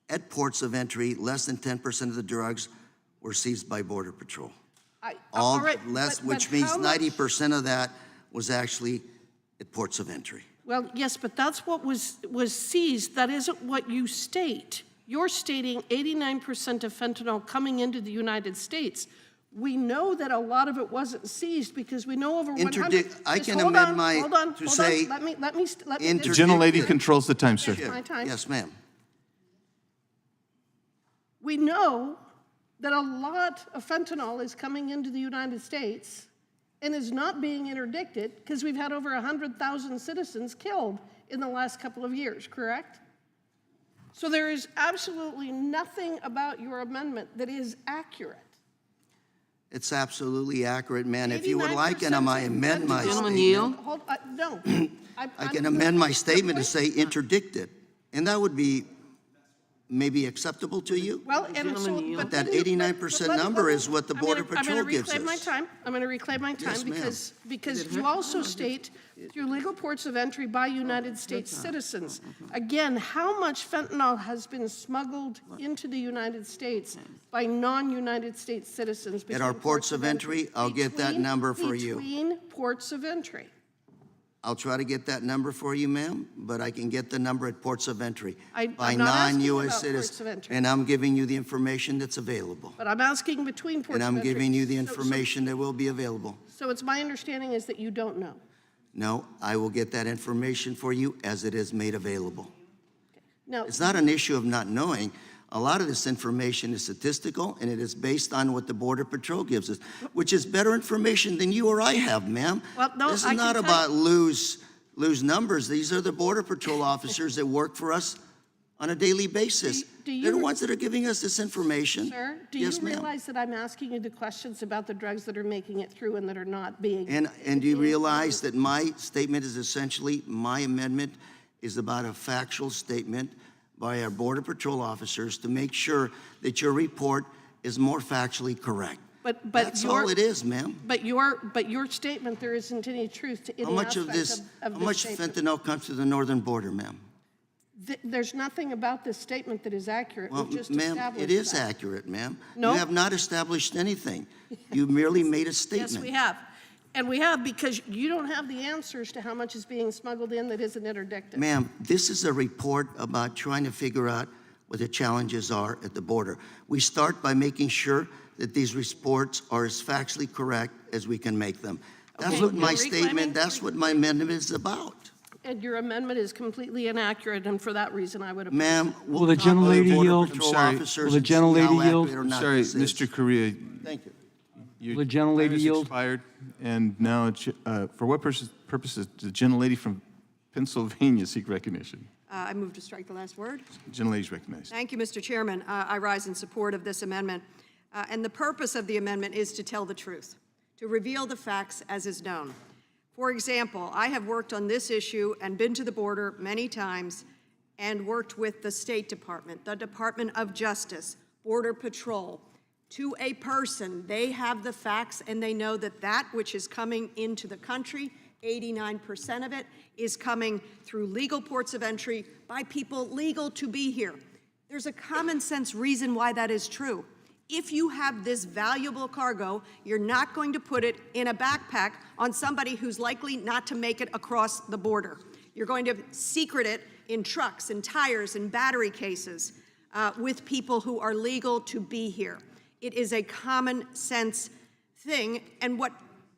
at ports of entry. Less than 10% of the drugs were seized by Border Patrol. All right, Which but means how much- 90% of that was actually at ports of entry. Well, yes, but that's what was seized. That isn't what you state. You're stating 89% of fentanyl coming into the United States. We know that a lot of it wasn't seized because we know over 100. I Just can hold amend on, my, hold on, to hold say. on. Let me. The Interdict- gentlelady controls the time, sir. My time. Yes, ma'am. We know that a lot of fentanyl is coming into the United States and is not being interdicted because we've had over 100,000 citizens killed in the last couple of years, correct? So there is absolutely nothing about your amendment that is accurate. It's absolutely accurate, man. If you would like, and I 89% might amend my Gentleman, statement. yield. Hold, no. I can amend my statement to say interdicted, and that would be maybe acceptable to you? Well, and so, Gentleman, yield. But that then you- 89% let me- number is what the I'm Border gonna Patrol gives reclaim my us. time. I'm going to reclaim my time Yes, ma'am. because you also state through legal ports of entry by United States citizens. Again, how much fentanyl has been smuggled into the United States by non-United States citizens? At our between ports of entry, I'll get that Between- number for you. Between ports of entry. I'll try to get that number for you, ma'am, but I can get the number at ports of entry I'm by not asking non-US about ports of citizens. entry. And I'm giving you the information that's available. But I'm asking between ports And of I'm entry. giving you the So- information that will be available. So it's my understanding is that you don't know. No, I will get that information for you as it is made available. Now, It's not an issue of not knowing. A lot of this information is statistical, and it is based on what the Border Patrol gives us, which is better information than you or I have, ma'am. Well, no, This I is can not tell about lose numbers. These are the Border Patrol officers that work for us on a daily basis. do They're the you- ones that are giving us this information. Sir, do Yes, you ma'am. realize that I'm asking you the questions about the drugs that are making it through and that are not being? And do you realize that my statement is essentially, my amendment is about a factual statement by our Border Patrol officers to make sure that your report is more factually correct. But That's your- all it is, ma'am. But your statement, there isn't any truth to any How much of aspect this, of how this much statement. fentanyl comes to the northern border, ma'am? There's nothing about this statement that is accurate. Well, We've just ma'am, established it is that. accurate, ma'am. No. You have not established anything. You merely made a statement. Yes, we have. And we have because you don't have the answers to how much is being smuggled in that isn't interdicted. Ma'am, this is a report about trying to figure out what the challenges are at the border. We start by making sure that these reports are as factually correct as we can make them. That's Okay, what my you're statement, that's what my amendment is about. And your amendment is completely inaccurate, and for that reason, I would oppose it. Ma'am, Will the we'll talk to gentlelady Border yield? Patrol I'm sorry. officers Will the and see gentlelady how yield? accurate or not Sorry, this is. Mr. Correa. Thank you. Your Will the gentlelady time has yield? expired, and now, for what purposes does the gentlelady from Pennsylvania seek recognition? I move to strike the last word. Gentlelady is recognized. Thank you, Mr. Chairman. I rise in support of this amendment. And the purpose of the amendment is to tell the truth, to reveal the facts as is known. For example, I have worked on this issue and been to the border many times and worked with the State Department, the Department of Justice, Border Patrol. To a person, they have the facts and they know that that which is coming into the country, 89% of it, is coming through legal ports of entry by people legal to be here. There's a common sense reason why that is true. If you have this valuable cargo, you're not going to put it in a backpack on somebody who's likely not to make it across the border. You're going to secret it in trucks and tires and battery cases with people who are legal to be here. It is a common sense thing, and what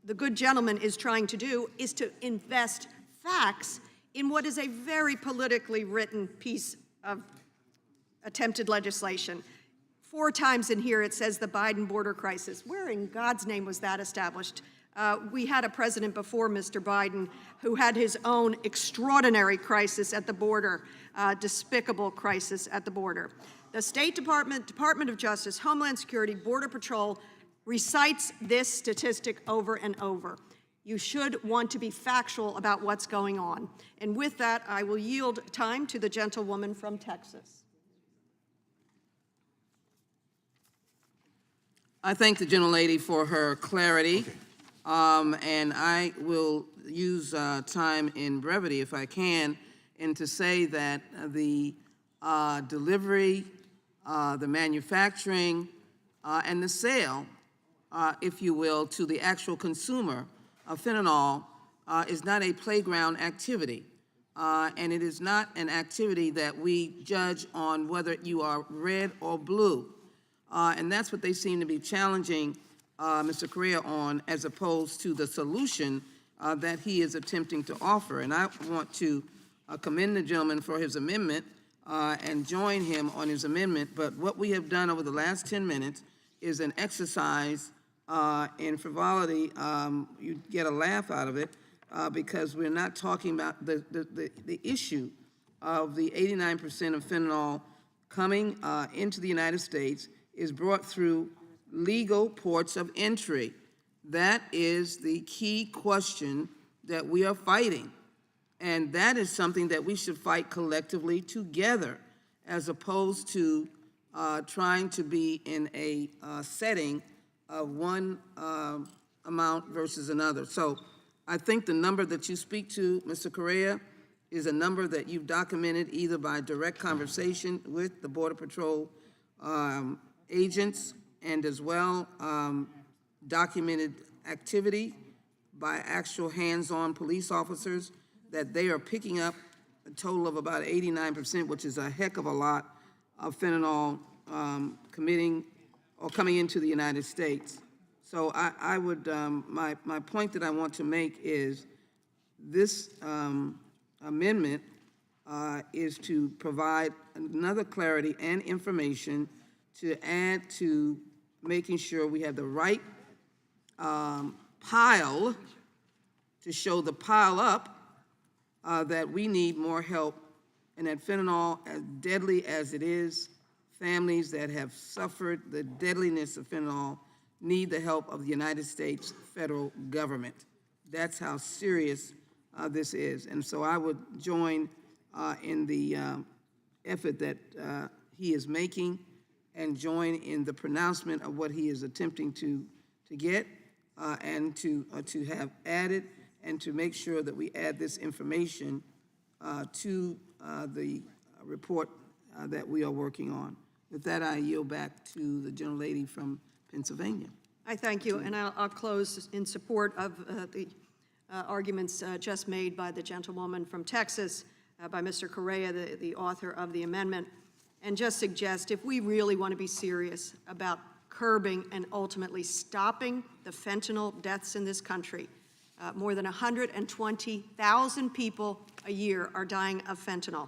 the good gentleman is trying to do is to invest facts in what is a very politically written piece of attempted legislation. 4 times in here it says the Biden border crisis. Where in God's name was that established? We had a president before Mr. Biden who had his own extraordinary crisis at the border, despicable crisis at the border. The State Department, Department of Justice, Homeland Security, Border Patrol recites this statistic over and over. You should want to be factual about what's going on. And with that, I will yield time to the gentlewoman from Texas. I thank the gentlelady for her clarity, and I will use time in brevity if I can, and to say that the delivery, the manufacturing, and the sale, if you will, to the actual consumer of fentanyl is not a playground activity. And it is not an activity that we judge on whether you are red or blue. And that's what they seem to be challenging Mr. Correa on, as opposed to the solution that he is attempting to offer. And I want to commend the gentleman for his amendment and join him on his amendment. But what we have done over the last 10 minutes is an exercise in frivolity. You get a laugh out of it because we're not talking about the issue of the 89% of fentanyl coming into the United States is brought through legal ports of entry. That is the key question that we are fighting. And that is something that we should fight collectively together, as opposed to trying to be in a setting of one amount versus another. So I think the number that you speak to, Mr. Correa, is a number that you've documented either by direct conversation with the Border Patrol agents, and as well documented activity by actual hands-on police officers, that they are picking up a total of about 89%, which is a heck of a lot of fentanyl coming into the United States. So I would, my point that I want to make is this amendment is to provide another clarity and information to add to making sure we have the right pile to show the pile up that we need more help, and that fentanyl, as deadly as it is, families that have suffered the deadliness of fentanyl need the help of the United States federal government. That's how serious this is. And so I would join in the effort that he is making, and join in the pronouncement of what he is attempting to get and to have added, and to make sure that we add this information to the report that we are working on. With that, I yield back to the gentlelady from Pennsylvania. I thank you, and I'll close in support of the arguments just made by the gentlewoman from Texas, by Mr. Correa, the author of the amendment. and just suggest if we really want to be serious about curbing and ultimately stopping the fentanyl deaths in this country, more than 120,000 people a year are dying of fentanyl.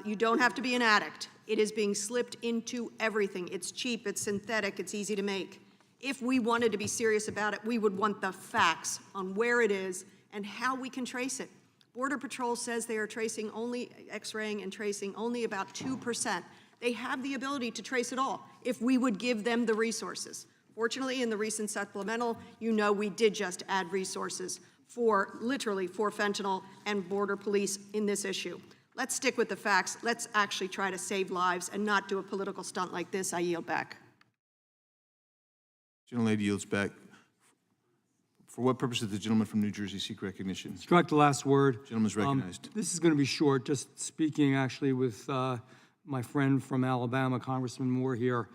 You don't have to be an addict. It is being slipped into everything. It's cheap, it's synthetic, it's easy to make. If we wanted to be serious about it, we would want the facts on where it is and how we can trace it. Border Patrol says they are tracing only, X-raying and tracing only about 2%. They have the ability to trace it all if we would give them the resources. Fortunately, in the recent supplemental, you know we did just add resources literally for fentanyl and border police in this issue. Let's stick with the facts. Let's actually try to save lives and not do a political stunt like this. I yield back. Gentlelady yields back. For what purpose does the gentleman from New Jersey seek recognition? Strike the last word. Gentleman's recognized. This is going to be short, just speaking actually with my friend from Alabama, Congressman Moore here.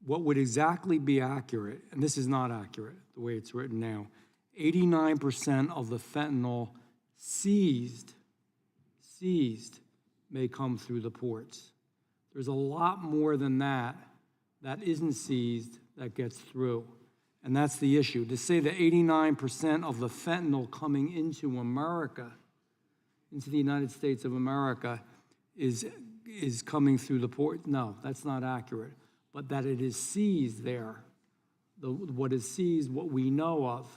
What would exactly be accurate, and this is not accurate the way it's written now, 89% of the fentanyl seized may come through the ports. There's a lot more than that that isn't seized that gets through. And that's the issue. To say that 89% of the fentanyl coming into America, into the United States of America, is coming through the port, no, that's not accurate. But that it is seized there, what is seized, what we know of,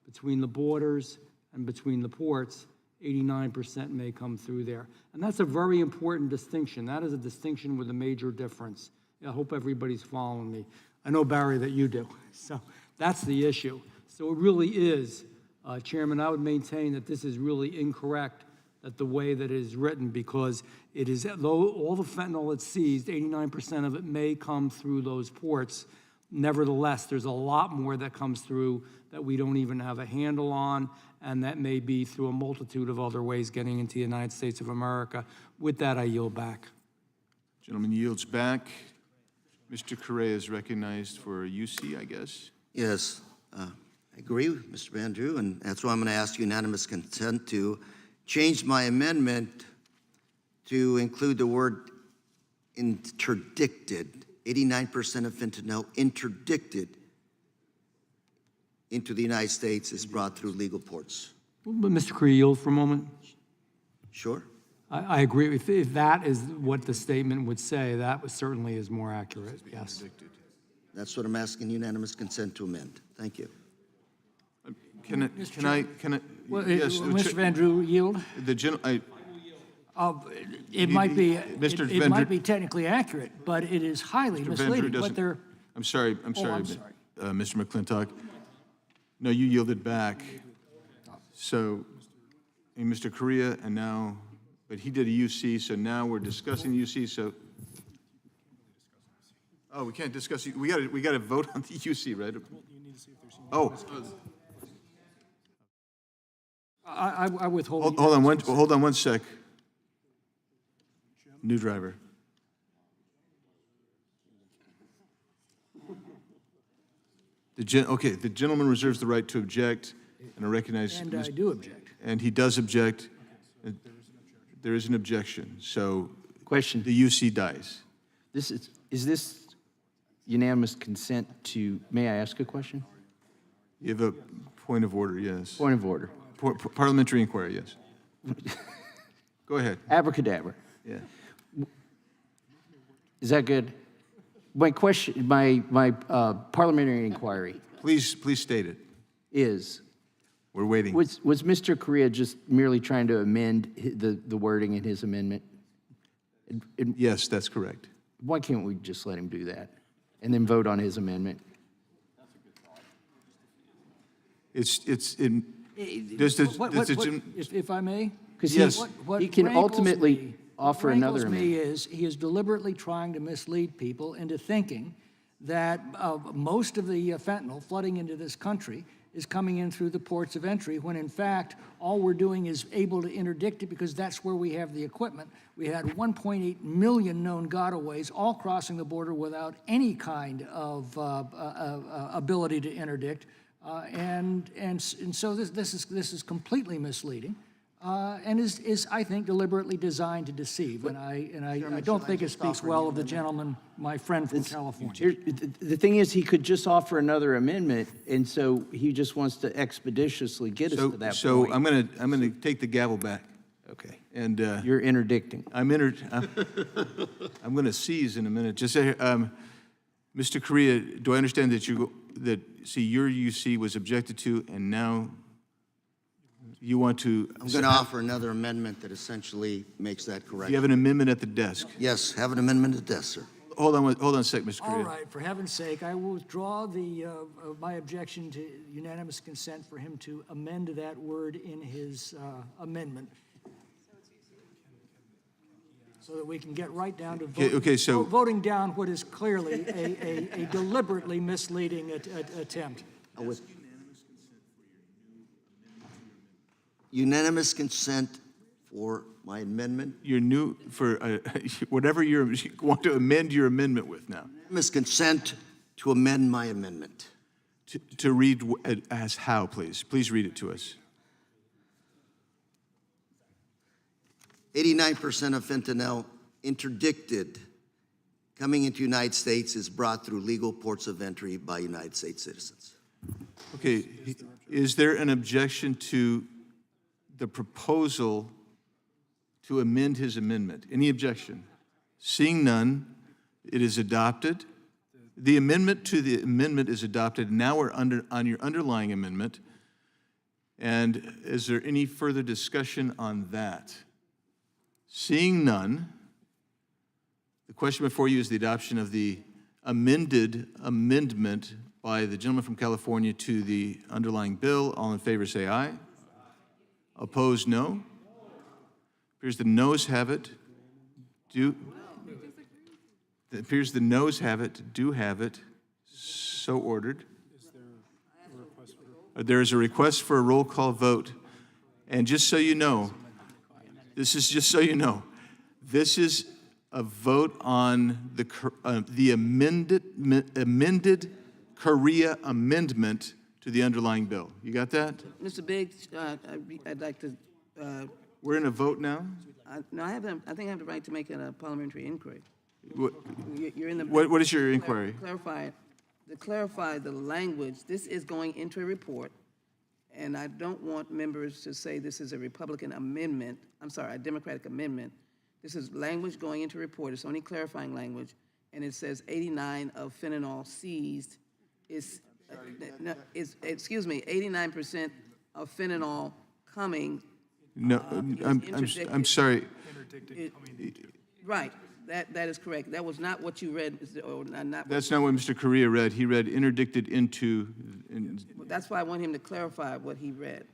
between the borders and between the ports, 89% may come through there. And that's a very important distinction. That is a distinction with a major difference. I hope everybody's following me. I know, Barry, that you do. So that's the issue. So it really is, Chairman, I would maintain that this is really incorrect, that the way that it is written, because it is, though all the fentanyl that's seized, 89% of it may come through those ports. Nevertheless, there's a lot more that comes through that we don't even have a handle on, and that may be through a multitude of other ways getting into the United States of America. With that, I yield back. Gentleman yields back. Mr. Correa is recognized for UC, I guess. Yes, I agree with Mr. Bandrew, and that's why I'm going to ask unanimous consent to change my amendment to include the word interdicted. 89% of fentanyl interdicted into the United States is brought through legal ports. But Mr. Correa, yield for a moment. Sure. I agree. If that is what the statement would say, that certainly is more accurate, yes. That's what I'm asking unanimous consent to amend. Thank you. Can I, Well, yes. Mr. Vandrew, yield? It might be, Mr. it might be technically accurate, but it is highly misleading. What they're, I'm sorry, sorry. Mr. McClintock. No, you yielded back. So, and Mr. Correa, and now, but he did a UC, so now we're discussing UC, so. Oh, we can't discuss, we got to vote on the UC, right? Oh. I withhold. Hold on one sec. New driver. The gentleman reserves the right to object, and I recognize. And I do object. And he does object. There is an objection, so. Question. The UC dies. Is this unanimous consent to, may I ask a question? You have a point of order, yes. Point of order. Parliamentary inquiry, yes. Go ahead. Abracadabra. Yeah. Is that good? My question, my parliamentary inquiry Please state it. is, We're waiting. was Mr. Correa just merely trying to amend the wording in his amendment? Yes, that's correct. Why can't we just let him do that and then vote on his amendment? If I may? Because Yes. he can ultimately offer another What rankles me amendment. is he is deliberately trying to mislead people into thinking that most of the fentanyl flooding into this country is coming in through the ports of entry, when in fact, all we're doing is able to interdict it because that's where we have the equipment. We had 1.8 million known gotaways, all crossing the border without any kind of ability to interdict. And so this is completely misleading. and is, I think, deliberately designed to deceive. And I don't think it speaks well of the gentleman, my friend from California. The thing is, he could just offer another amendment, and so he just wants to expeditiously get us to that point. So I'm gonna take the gavel back. Okay. And You're interdicting. I'm gonna seize in a minute. Just say, Mr. Correa, do I understand that your UC was objected to, and now you want to? I'm going to offer another amendment that essentially makes that correct. You have an amendment at the desk. Yes, have an amendment at the desk, sir. Hold on a sec, Mr. Correa. All right, for heaven's sake, I will withdraw my objection to unanimous consent for him to amend that word in his amendment, so that we can get right down to voting down what is clearly a deliberately misleading attempt. Unanimous consent for my amendment. Your new, for whatever you want to amend your amendment with now. Unanimous consent to amend my amendment. To read as how, please? Please read it to us. 89% of fentanyl interdicted coming into the United States is brought through legal ports of entry by United States citizens. Okay, is there an objection to the proposal to amend his amendment? Any objection? Seeing none, it is adopted. The amendment to the amendment is adopted. Now we're on your underlying amendment. And is there any further discussion on that? Seeing none, the question before you is the adoption of the amended amendment by the gentleman from California to the underlying bill. All in favor say aye. Opposed, no. Appears the noes have it. It appears the noes have it, do have it. So ordered. There is a request for a roll call vote. And just so you know, this is just so you know, this is a vote on the amended Korea amendment to the underlying bill. You got that? Mr. Biggs, I'd like to, We're in a vote now? no, I think I have the right to make a parliamentary inquiry. You're in the. What is your inquiry? To clarify the language, this is going into a report, and I don't want members to say this is a Republican amendment, a Democratic amendment. This is language going into a report. It's only clarifying language, and it says 89 of fentanyl seized is 89% of fentanyl coming. No, I'm sorry. Right, that is correct. That was not what you read, or not. That's not what Mr. Correa read. He read interdicted into. That's why I want him to clarify what he read.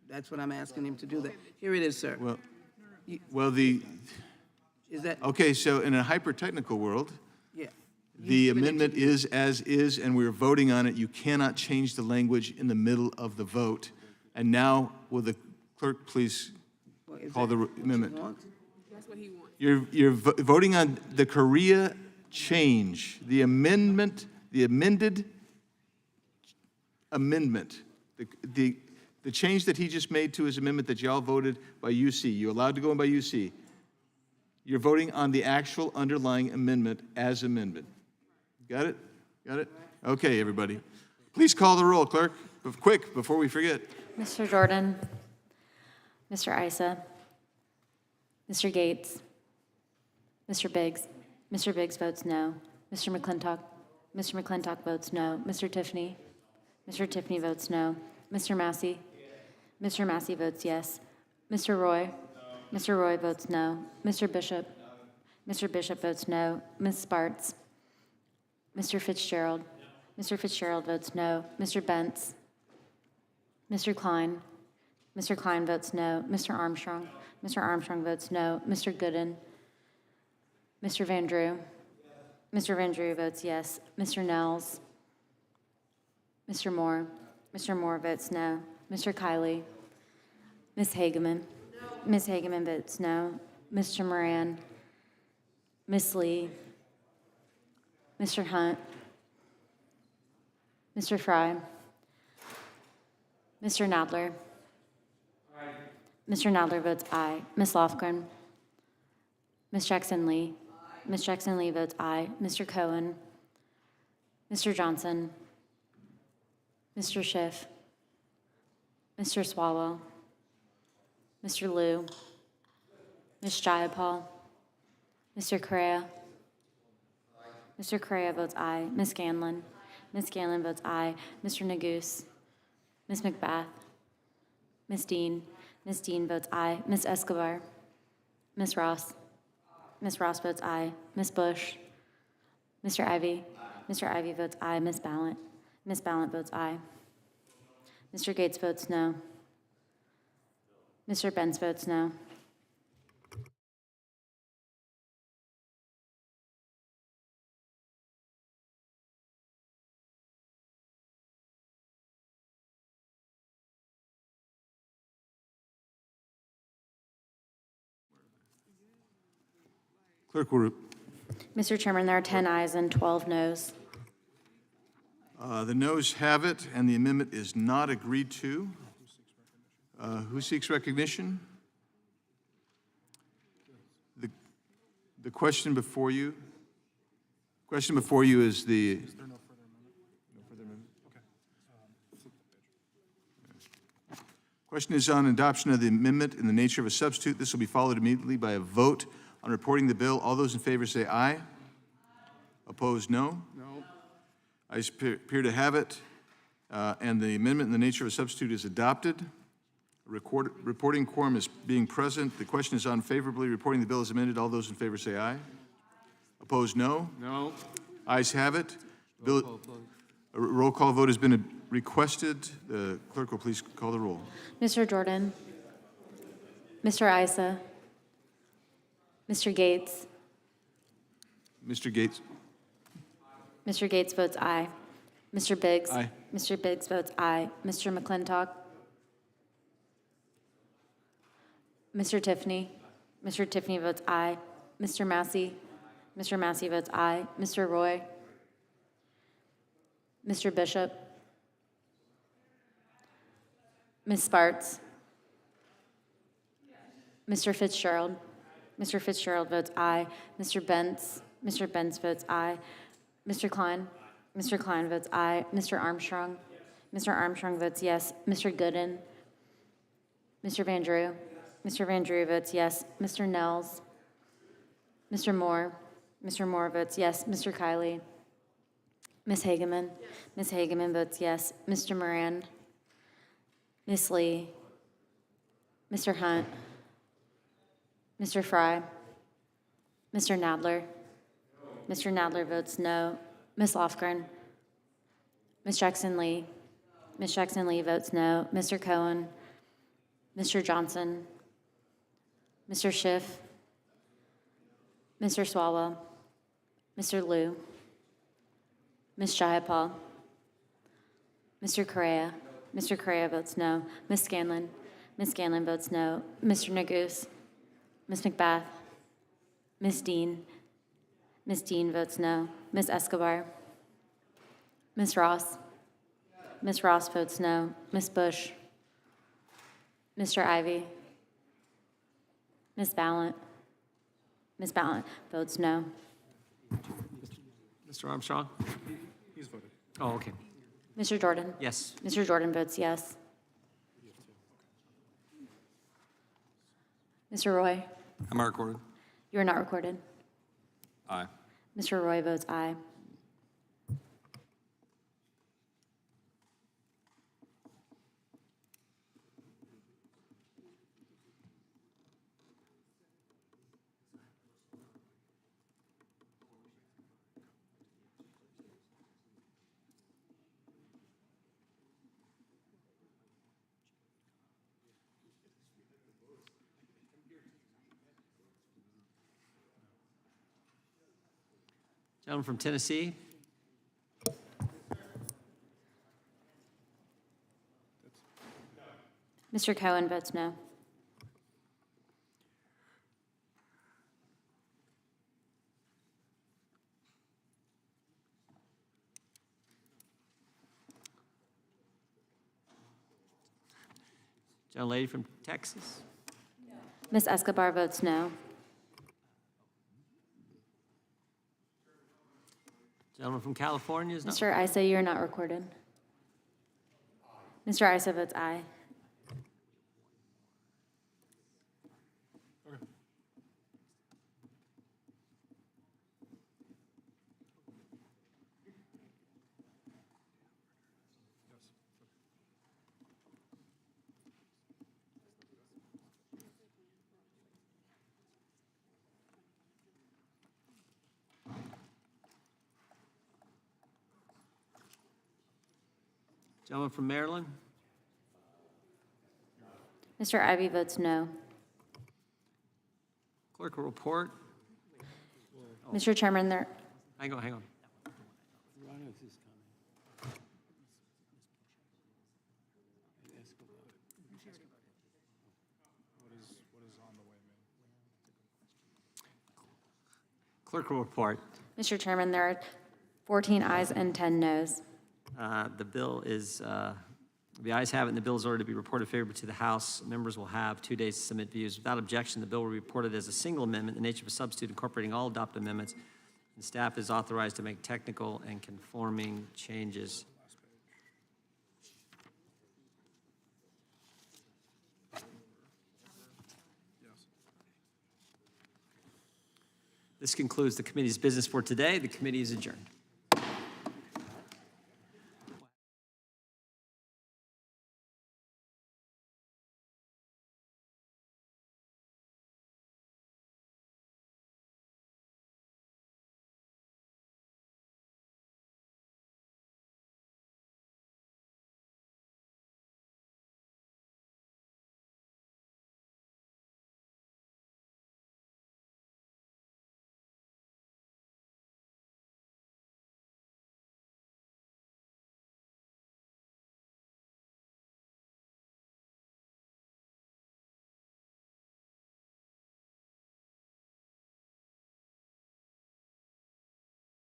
That's what I'm asking him to do. That. Here it is, sir. Is that okay? So in a hyper-technical world, yeah? The amendment is as is, and we're voting on it. You cannot change the language in the middle of the vote. And now, will the clerk please call the amendment? That's what he wants. You're voting on the Korea change, the amendment, the amended amendment, the change that he just made to his amendment that y'all voted by UC. You allowed to go in by UC. You're voting on the actual underlying amendment as amendment. Got it? Got it? Okay, everybody. Please call the roll, clerk, quick, before we forget. Mr. Jordan, Mr. Issa, Mr. Gates, Mr. Biggs. Mr. Biggs votes no. Mr. McClintock votes no. Mr. Tiffany votes no. Mr. Massey votes yes. Mr. Roy votes no. Mr. Bishop votes no. Ms. Spartz, Mr. Fitzgerald votes no. Mr. Bentz, Mr. Klein votes no. Mr. Armstrong votes no. Mr. Gooden, Mr. Van Drew votes yes. Mr. Nels, Mr. Moore votes no. Mr. Kiley, Ms. Hageman votes no. Mr. Moran, Ms. Lee, Mr. Hunt, Mr. Fry, Mr. Nadler, Mr. Nadler votes aye. Ms. Lofgren. Ms. Jackson-Lee. Ms. Jackson-Lee votes aye. Mr. Cohen. Mr. Johnson. Mr. Schiff. Mr. Swalwell. Mr. Liu. Ms. Jayapal. Mr. Correa. Mr. Correa votes aye. Ms. Scanlon. Ms. Scanlon votes aye. Mr. Neguse. Ms. McBath. Ms. Dean. Ms. Dean votes aye. Ms. Escobar. Ms. Ross. Ms. Ross votes aye. Ms. Bush. Mr. Ivy. Mr. Ivy votes aye. Ms. Ballant. Ms. Ballant votes aye. Mr. Gates votes no. Mr. Benz votes no. Clerk will, Mr. Chairman, there are 10 ayes and 12 noes. the noes have it, and the amendment is not agreed to. Who seeks recognition? The question before you. Question before you is the. Question is on adoption of the amendment in the nature of a substitute. This will be followed immediately by a vote on reporting the bill. All those in favor say aye. Opposed, no. No. Ayes appear to have it, and the amendment in the nature of a substitute is adopted. Reporting quorum is being present. The question is on favorably reporting the bill as amended. All those in favor say aye. Opposed, no. No. Ayes have it. Bill, a roll call vote has been requested. The clerk will please call the roll. Mr. Jordan. Mr. Issa. Mr. Gates. Mr. Gates. Mr. Gates votes aye. Mr. Biggs. Aye. Mr. Biggs votes aye. Mr. McClintock. Mr. Tiffany. Mr. Tiffany votes aye. Mr. Massey. Mr. Massey votes aye. Mr. Roy. Mr. Bishop. Ms. Sparts. Mr. Fitzgerald. Mr. Fitzgerald votes aye. Mr. Benz. Mr. Benz votes aye. Mr. Klein. Mr. Klein votes aye. Mr. Armstrong. Mr. Armstrong votes yes. Mr. Gooden. Mr. Van Drew. Mr. Van Drew votes yes. Mr. Nels. Mr. Moore. Mr. Moore votes yes. Mr. Kiley. Ms. Hageman. Ms. Hageman votes yes. Mr. Moran. Ms. Lee. Mr. Hunt. Mr. Fry. Mr. Nadler. Mr. Nadler votes no. Ms. Lofgren. Ms. Jackson-Lee. Ms. Jackson-Lee votes no. Mr. Cohen. Mr. Johnson. Mr. Schiff. Mr. Swalwell. Mr. Liu. Ms. Jayapal. Mr. Correa. Mr. Correa votes no. Ms. Scanlon. Ms. Scanlon votes no. Mr. Neguse. Ms. McBath. Ms. Dean. Ms. Dean votes no. Ms. Escobar. Ms. Ross. Ms. Ross votes no. Ms. Bush. Mr. Ivy. Ms. Ballant. Ms. Ballant votes no. Mr. Armstrong? He's voted. Oh, okay. Mr. Jordan? Yes. Mr. Jordan votes yes. Mr. Roy? Am I recorded? You are not recorded. Aye. Mr. Roy votes aye. Gentleman from Tennessee? Mr. Cohen votes no. Gentlelady from Texas? Ms. Escobar votes no. Gentleman from California is not. Mr. Isa, you're not recorded. Mr. Isa votes aye. Gentleman from Maryland. Mr. Ivy votes no. Clerk will report. Mr. Chairman, Hang on. Clerk will report. Mr. Chairman, there are 14 ayes and 10 noes. The bill is, the ayes have it, and the bill is ordered to be reported favorably to the House. Members will have 2 days to submit views. Without objection, the bill will be reported as a single amendment, the nature of a substitute incorporating all adopted amendments, and staff is authorized to make technical and conforming changes. This concludes the committee's business for today. The committee is adjourned.